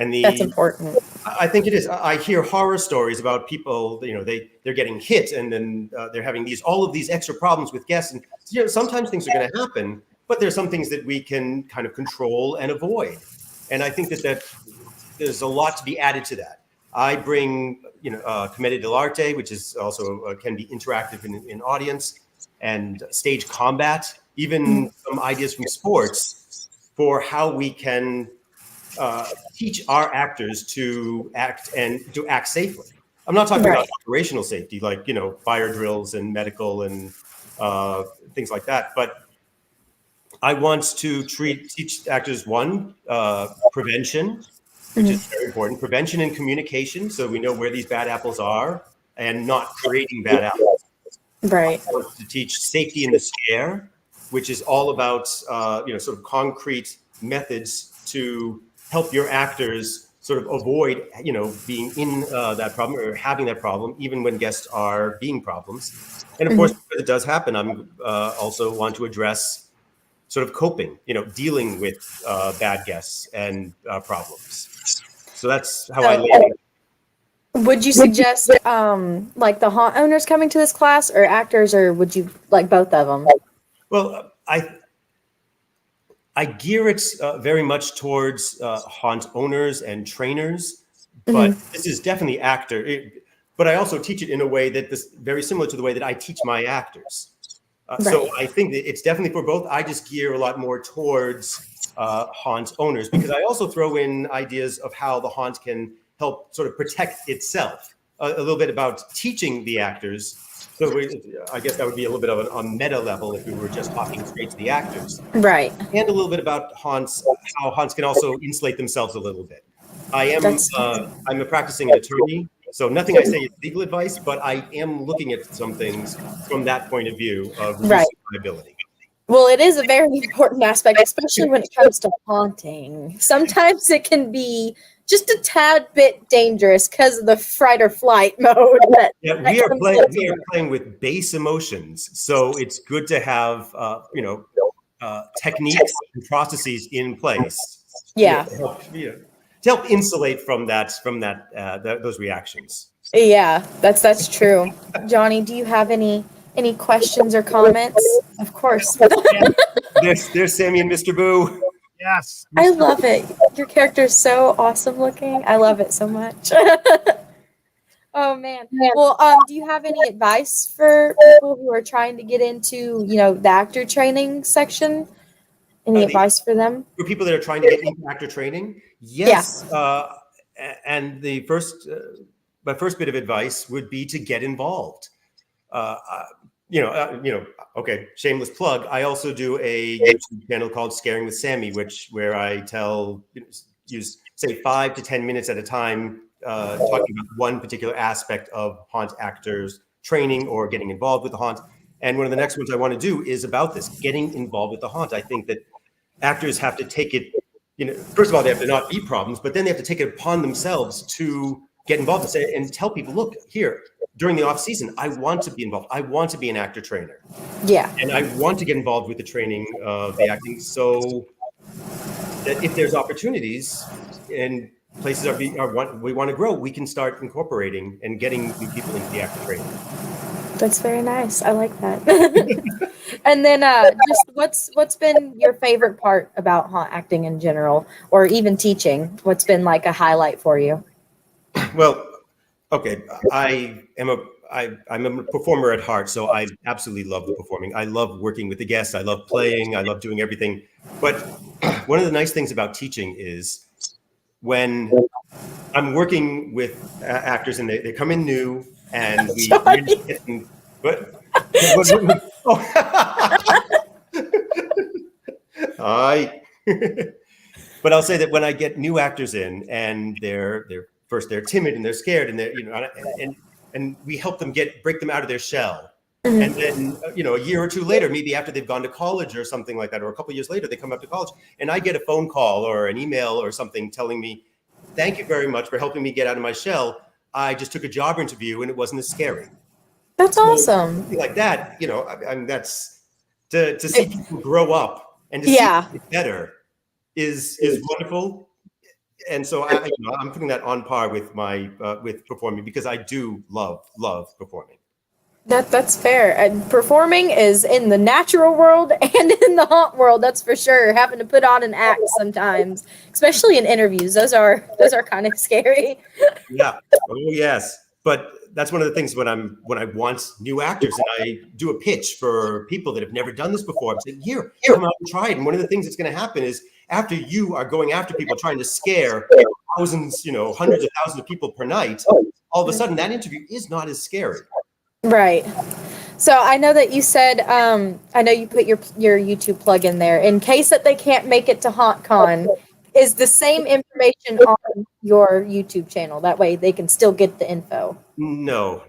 And that's important. I think it is. I hear horror stories about people, they're getting hit, and then they're having all of these extra problems with guests. And sometimes things are going to happen, but there's some things that we can kind of control and avoid. And I think that there's a lot to be added to that. I bring, commedia dell'arte, which is also can be interactive in audience, and stage combat, even some ideas from sports for how we can teach our actors to act safely. I'm not talking about operational safety, like fire drills and medical and things like that, but I want to teach actors prevention, which is very important. Prevention and communication, so we know where these bad apples are and not creating bad apples. Right. To teach safety in the scare, which is all about sort of concrete methods to help your actors sort of avoid being in that problem or having that problem, even when guests are being problems. And of course, because it does happen, I'm also want to address sort of coping, dealing with bad guests and problems. So that's how I lay it. Would you suggest like the haunt owners coming to this class, or actors, or would you like both of them? Well, I gear it very much towards haunt owners and trainers, but this is definitely actor. But I also teach it in a way that is very similar to the way that I teach my actors. So I think that it's definitely for both. I just gear a lot more towards haunt owners, because I also throw in ideas of how the haunt can help sort of protect itself. A little bit about teaching the actors. So I guess that would be a little bit of a meta level if we were just talking straight to the actors. Right. And a little bit about haunts, how haunts can also insulate themselves a little bit. I'm a practicing attorney, so nothing I say is legal advice, but I am looking at some things from that point of view of reducing liability. Well, it is a very important aspect, especially when it comes to haunting. Sometimes it can be just a tad bit dangerous because of the fright or flight mode. We are playing with base emotions, so it's good to have techniques and processes in place. To help insulate from those reactions. Yeah, that's true. Johnny, do you have any questions or comments? Of course. There's Sammy and Mr. Boo. Yes. I love it. Your character is so awesome looking. I love it so much. Oh man. Well, do you have any advice for people who are trying to get into, the actor training section? Any advice for them? For people that are trying to get into actor training? Yes. Yeah. And my first bit of advice would be to get involved. Okay, shameless plug. I also do a YouTube channel called Scaring with Sammy, where I use say 5 to 10 minutes at a time, talking about one particular aspect of haunt actors training or getting involved with the haunt. And one of the next ones I want to do is about this, getting involved with the haunt. I think that actors have to take it, first of all, they have to not be problems, but then they have to take it upon themselves to get involved and tell people, look, here, during the off season, I want to be involved. I want to be an actor trainer. Yeah. And I want to get involved with the training of the acting, so that if there's opportunities and places we want to grow, we can start incorporating and getting new people into the actor training. That's very nice. I like that. And then just what's been your favorite part about haunt acting in general, or even teaching? What's been like a highlight for you? Well, okay, I'm a performer at heart, so I absolutely love the performing. I love working with the guests. I love playing. I love doing everything. But one of the nice things about teaching is when I'm working with actors and they come in new and but I'll say that when I get new actors in and they're timid and they're scared and and we help them break them out of their shell. And then, a year or two later, maybe after they've gone to college or something like that, or a couple of years later, they come up to college and I get a phone call or an email or something telling me, thank you very much for helping me get out of my shell. I just took a job interview and it wasn't as scary. That's awesome. Something like that, I mean, that's to see people grow up and to see it better is wonderful. And so I'm putting that on par with my with performing, because I do love performing. That's fair. And performing is in the natural world and in the haunt world. That's for sure. Having to put on an act sometimes, especially in interviews, those are kind of scary. Yeah. Oh yes. But that's one of the things when I want new actors and I do a pitch for people that have never done this before. I'm saying, here, come out and try it. And one of the things that's going to happen is after you are going after people, trying to scare thousands, hundreds of thousands of people per night, all of a sudden that interview is not as scary. Right. So I know that you said, I know you put your YouTube plug in there in case that they can't make it to HauntCon. Is the same information on your YouTube channel? That way they can still get the info. No.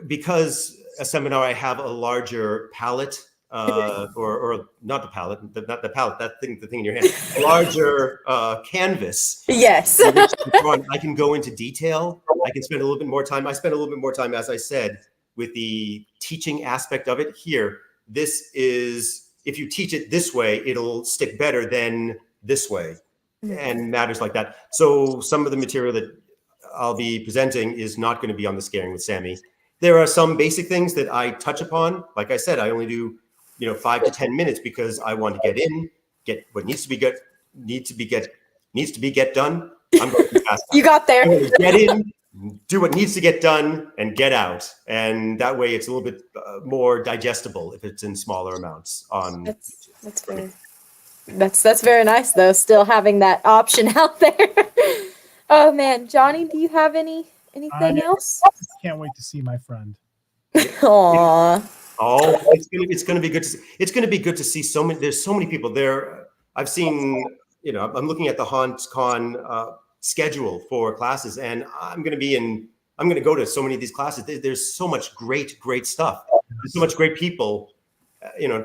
Because a seminar, I have a larger palette, or not the palette, not the palette, the thing in your hand, larger canvas. Yes. I can go into detail. I can spend a little bit more time. I spend a little bit more time, as I said, with the teaching aspect of it. Here, this is, if you teach it this way, it'll stick better than this way, and matters like that. So some of the material that I'll be presenting is not going to be on the Scaring with Sammy. There are some basic things that I touch upon. Like I said, I only do 5 to 10 minutes because I want to get what needs to be get done. I'm going to fast. You got there. I'm going to get in, do what needs to get done, and get out. And that way, it's a little bit more digestible if it's in smaller amounts. That's very nice though. Still having that option out there. Oh man, Johnny, do you have anything else? Can't wait to see my friend. Aww. Oh, it's gonna be good to see. It's gonna be good to see so many. There's so many people there. I've seen. I'm looking at the HauntCon schedule for classes, and I'm gonna go to so many of these classes. There's so much great stuff. There's so much great people.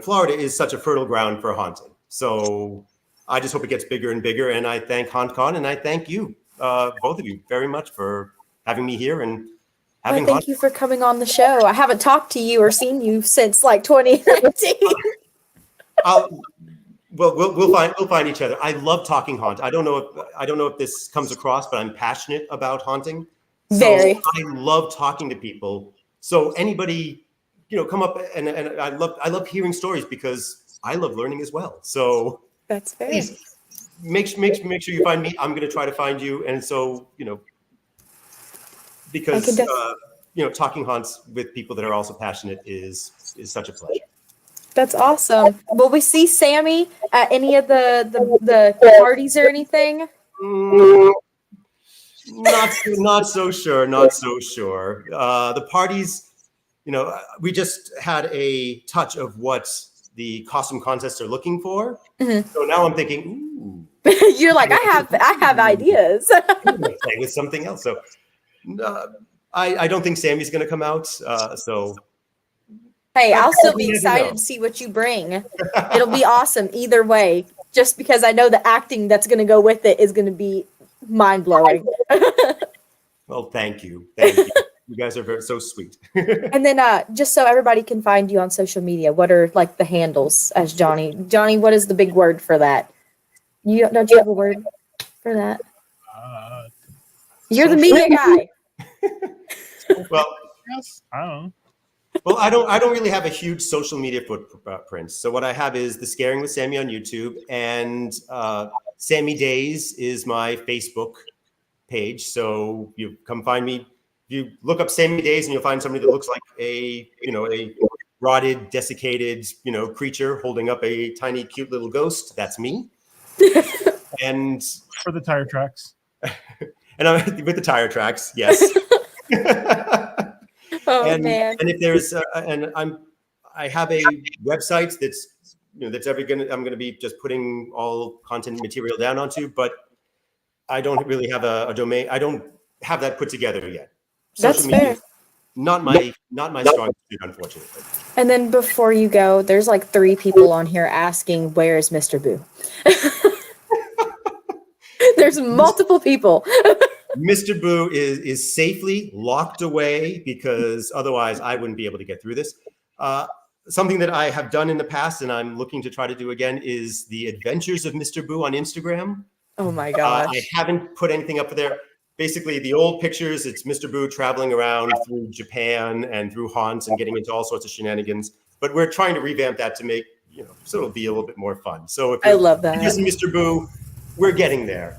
Florida is such a fertile ground for haunting. So I just hope it gets bigger and bigger. And I thank HauntCon, and I thank you, both of you, very much for having me here and having. Thank you for coming on the show. I haven't talked to you or seen you since like 2019. We'll find each other. I love talking haunt. I don't know if this comes across, but I'm passionate about haunting. Very. I love talking to people. So anybody, come up and I love hearing stories because I love learning as well. So that's fair. Please make sure you find me. I'm going to try to find you. And so, because talking haunts with people that are also passionate is such a pleasure. That's awesome. Will we see Sammy at any of the parties or anything? Not so sure. The parties, we just had a touch of what the costume contests are looking for. Mm-hmm. So now I'm thinking, you're like, I have ideas. Play with something else. So I don't think Sammy's going to come out. So. Hey, I'll still be excited to see what you bring. It'll be awesome either way, just because I know the acting that's going to go with it is going to be mind-blowing. Well, thank you. You guys are so sweet. And then just so everybody can find you on social media, what are like the handles as Johnny? Johnny, what is the big word for that? Don't you have a word for that? You're the media guy. Well, yes, I don't know. Well, I don't really have a huge social media footprint. So what I have is the Scaring with Sammy on YouTube, and Sammy Days is my Facebook page. So you come find me. You look up Sammy Days, and you'll find somebody that looks like a rotted, desiccated, creature holding up a tiny, cute little ghost. That's me. And for the tire tracks. And I'm with the tire tracks. Yes. Man. And if there's I have a website that's I'm going to be just putting all content material down onto, but I don't really have a domain. I don't have that put together yet. That's fair. Not my strong suit, unfortunately. And then before you go, there's like 3 people on here asking, where is Mr. Boo? There's multiple people. Mr. Boo is safely locked away because otherwise I wouldn't be able to get through this. Something that I have done in the past and I'm looking to try to do again is the Adventures of Mr. Boo on Instagram. Oh my gosh. I haven't put anything up there. Basically, the old pictures, it's Mr. Boo traveling around through Japan and through haunts and getting into all sorts of shenanigans. But we're trying to revamp that to make, so it'll be a little bit more fun. So if I love that. Mr. Boo, we're getting there.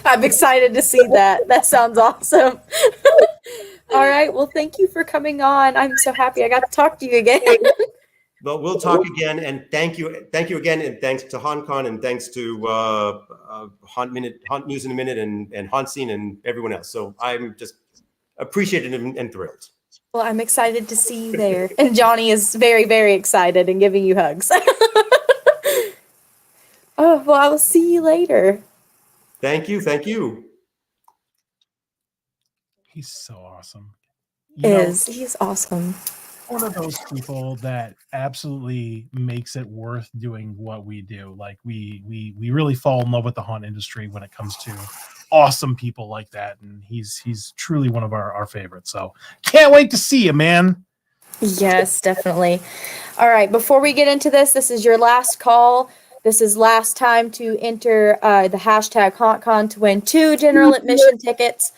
I'm excited to see that. That sounds awesome. All right. Well, thank you for coming on. I'm so happy I got to talk to you again. Well, we'll talk again, and thank you again, and thanks to HauntCon, and thanks to Haunt News in a Minute, and Haunt Scene, and everyone else. So I'm just appreciated and thrilled. Well, I'm excited to see you there, and Johnny is very, very excited and giving you hugs. Oh, well, I will see you later. Thank you. He's so awesome. He's awesome. One of those people that absolutely makes it worth doing what we do. Like we really fall in love with the haunt industry when it comes to awesome people like that, and he's truly one of our favorites. So can't wait to see you, man. Yes, definitely. All right, before we get into this is your last call. This is last time to enter the hashtag HauntCon to win 2 general admission tickets.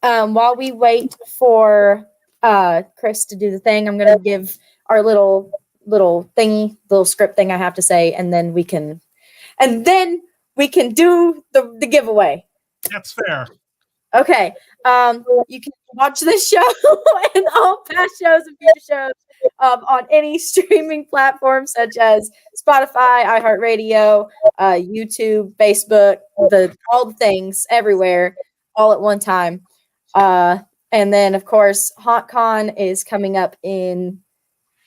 While we wait for Chris to do the thing, I'm going to give our little thingy, little script thing I have to say, and then we can do the giveaway. That's fair. Okay. You can watch this show and all past shows and future shows on any streaming platform such as Spotify, iHeartRadio, YouTube, Facebook, all the things everywhere, all at one time. And then, of course, HauntCon is coming up in,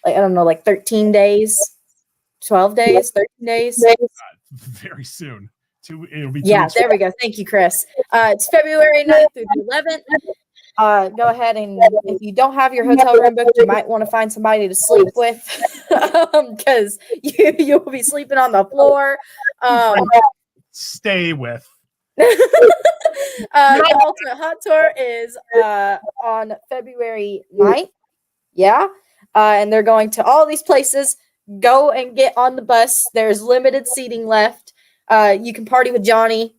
13 days, 12 days, 13 days. Very soon. It'll be 2 Yeah, weeks. there we go. Thank you, Chris. It's February 9th through the 11th. Go ahead, and if you don't have your hotel room booked, you might want to find somebody to sleep with because you'll be sleeping on the floor. Stay with. The Ultimate Haunt Tour is on February 9th. Yeah. And they're going to all these places. Go and get on the bus. There's limited seating left. You can party with Johnny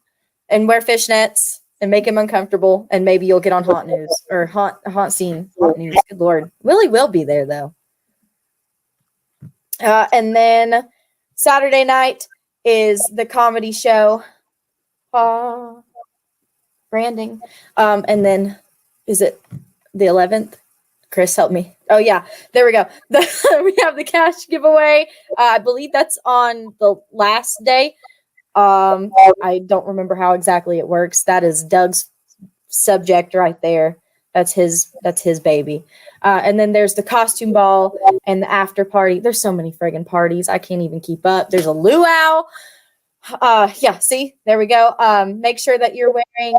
and wear fishnets and make him uncomfortable, and maybe you'll get on Haunt News or Haunt Scene Haunt News. Good Lord. Willie will be there, though. And then Saturday night is the comedy show. Branding. And then is it the 11th? Chris, help me. Oh, yeah. There we go. We have the cash giveaway. I believe that's on the last day. I don't remember how exactly it works. That is Doug's subject right there. That's his baby. And then there's the costume ball and the after party. There's so many friggin' parties. I can't even keep up. There's a luau. Yeah, see, there we go. Make sure that you're wearing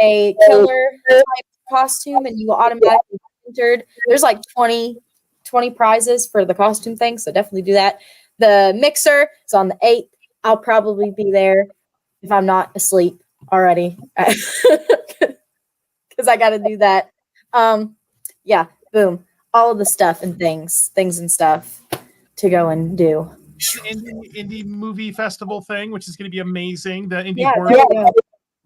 a killer type costume and you will automatically be entered. There's like 20 prizes for the costume thing, so definitely do that. The mixer is on the 8th. I'll probably be there if I'm not asleep already because I got to do that. Yeah, boom. All of the stuff and things and stuff to go and do. Indie movie festival thing, which is going to be amazing. The indie horror,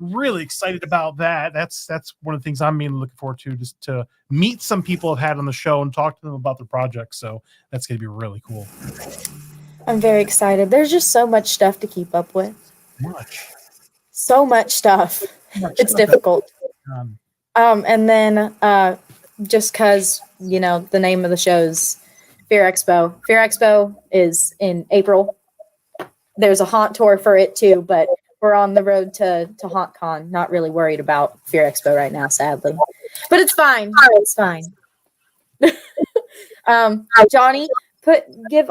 really excited about that. That's one of the things I'm mainly looking forward to, just to meet some people I've had on the show and talk to them about their projects. So that's going to be really cool. I'm very excited. There's just so much stuff to keep up with. So much stuff. It's difficult. And then just because, the name of the show's Fear Expo. Fear Expo is in April. There's a haunt tour for it too, but we're on the road to HauntCon. Not really worried about Fear Expo right now, sadly. But it's fine. It's fine. Johnny, give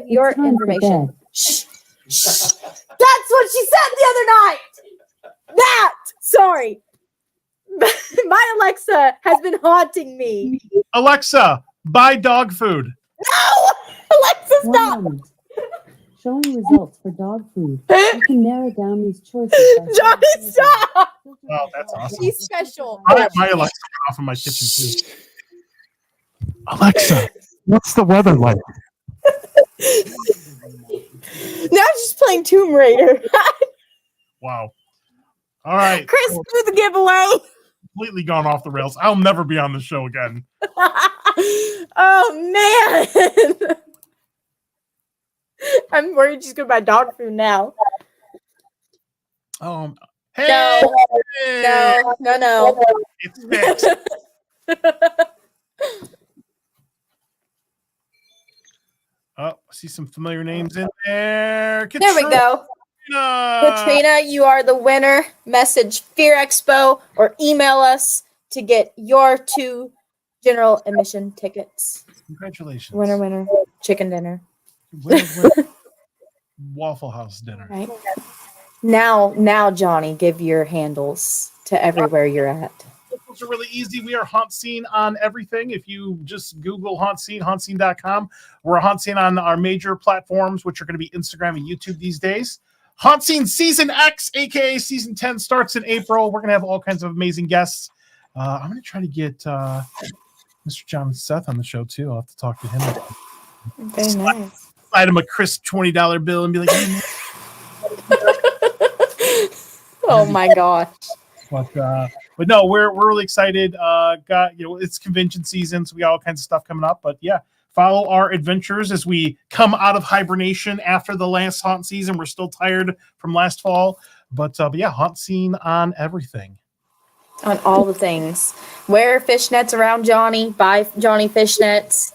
your information. Shh. That's what she said the other night. Sorry. My Alexa has been haunting me. Alexa, buy dog food. No! Alexa, stop! Showing results for dog food. You can narrow down these choices. Johnny, stop! Oh, that's awesome. She's special. My Alexa went off in my kitchen too. Alexa, what's the weather like? Now she's playing Tomb Raider. Wow. All right. Chris, do the giveaway. Completely gone off the rails. I'll never be on the show again. Oh, man. I'm worried she's going to buy dog food now. Hey! No. It's fixed. Oh, I see some familiar names in there. There we go. Katrina, you are the winner. Message Fear Expo or email us to get your 2 general admission tickets. Congratulations. Winner. Chicken dinner. Winner. Waffle House dinner. Right. Now, Johnny, give your handles to everywhere you're at. socials are really easy. We are Haunt Scene on everything. If you just Google Haunt Scene, hauntScene.com. We're Haunt Scene on our major platforms, which are going to be Instagram and YouTube these days. Haunt Scene Season X, aka Season 10, starts in April. We're going to have all kinds of amazing guests. I'm going to try to get Mr. John Seth on the show, too. I'll have to talk to him. Very nice. Slide him a crisp $20 bill and be like, hey, oh my gosh. But no, we're really excited. It's convention season, so we got all kinds of stuff coming up. But yeah, follow our adventures as we come out of hibernation after the last haunt season. We're still tired from last fall, but yeah, Haunt Scene on everything. On all the things. Wear fishnets around Johnny. Buy Johnny fishnets.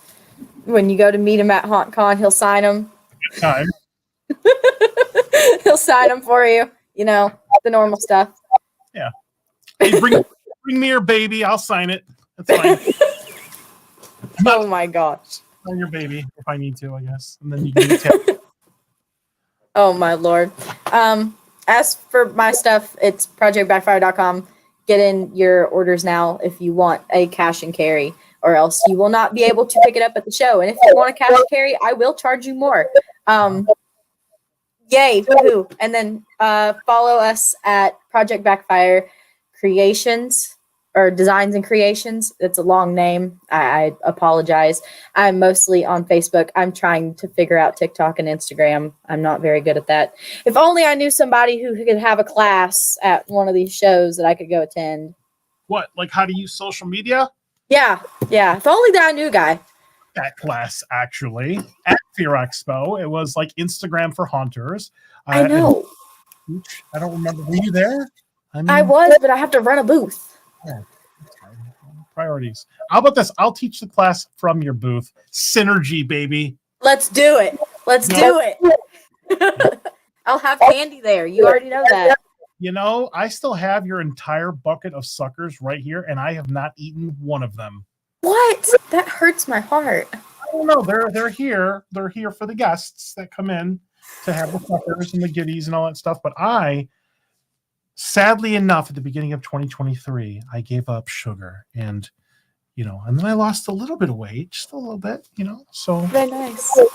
When you go to meet him at HauntCon, he'll sign them. Good time. He'll sign them for you. You know, the normal stuff. Yeah. Hey, bring me your baby. I'll sign it. That's fine. Oh my gosh. Sign your baby if I need to, I guess. And then you can get Oh my lord. As for my stuff, it's projectbackfire.com. Get in your orders now if you want a cash and carry, or else you will not be able to pick it up at the show. And if you want a cash and carry, I will charge you more. Yay, woohoo. And then follow us at Project Backfire Creations or Designs and Creations. It's a long name. I apologize. I'm mostly on Facebook. I'm trying to figure out TikTok and Instagram. I'm not very good at that. If only I knew somebody who could have a class at one of these shows that I could go attend. What? Like how to use social media? Yeah. If only that I knew a guy. That class, actually, at Fear Expo. It was like Instagram for haunters. I know. I don't remember. Were you there? I was, but I have to run a booth. Oh, priorities. How about this? I'll teach the class from your booth. Synergy, baby. Let's do it. Do it. I'll have candy there. You already know that. You know, I still have your entire bucket of suckers right here, and I have not eaten one of them. What? That hurts my heart. I don't know. They're here. They're here for the guests that come in to have the suckers and the goodies and all that stuff. But I, sadly enough, at the beginning of 2023, I gave up sugar, and and then I lost a little bit of weight, just a little bit, So very nice. Do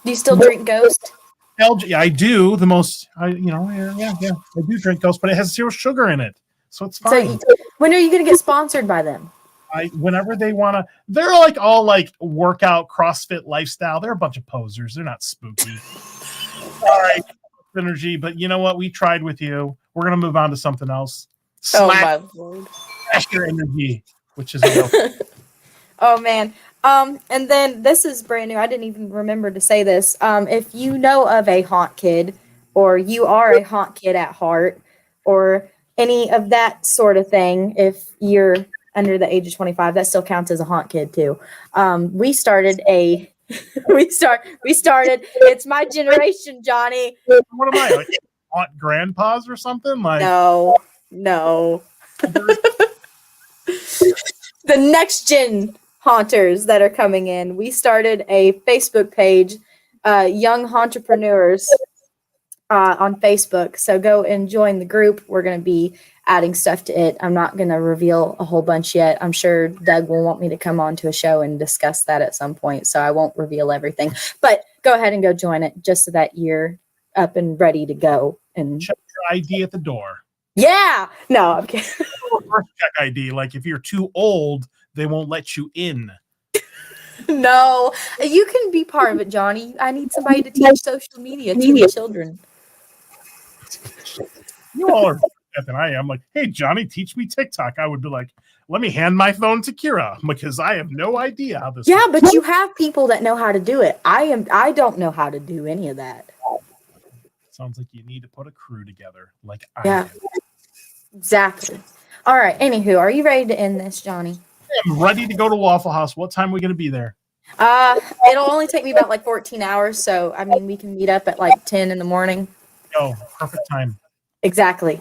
you still drink Ghost? Yeah, I do. The most, I do drink Ghost, but it has 0 sugar in it, so it's fine. So when are you going to get sponsored by them? Whenever they want to, they're like all like workout, CrossFit lifestyle. They're a bunch of posers. They're not spooky. All right, energy, but you know what? We tried with you. We're gonna move on to something else. My lord! Slash your energy, which is oh man. And then this is brand new. I didn't even remember to say this. If you know of a haunt kid, or you are a haunt kid at heart, or any of that sort of thing, if you're under the age of 25, that still counts as a haunt kid too. We started it's my generation, Johnny. What am I, like haunt grandpas or something? Like no. The next gen haunters that are coming in. We started a Facebook page, Young Entrepreneurs, on Facebook. So go and join the group. We're going to be adding stuff to it. I'm not going to reveal a whole bunch yet. I'm sure Doug will want me to come on to a show and discuss that at some point. So I won't reveal everything, but go ahead and go join it just so that you're up and ready to go. And check your ID at the door. Yeah. No, I'm kidding. Check ID. Like if you're too old, they won't let you in. No, you can be part of it, Johnny. I need somebody to teach social media to the children. You all are than I am. Like, hey, Johnny, teach me TikTok. I would be like, let me hand my phone to Kira because I have no idea how this works. But you have people that know how to do it. I don't know how to do any of that. Sounds like you need to put a crew together like I do. Exactly. All right. Anywho, are you ready to end this, Johnny? I'm ready to go to Waffle House. What time are we going to be there? It'll only take me about like 14 hours. So, I mean, we can meet up at like 10 in the morning. Oh, perfect time. Exactly.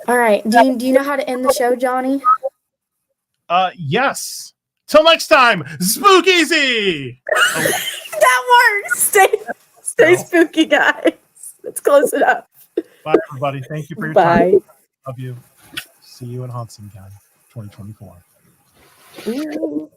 All right. Do you know how to end the show, Johnny? Yes. Till next time, spook easy. That works. Stay spooky, guys. Let's close it up. Bye, everybody. Thank you for your time. Love you. See you in Hansen County 2024. Ooh.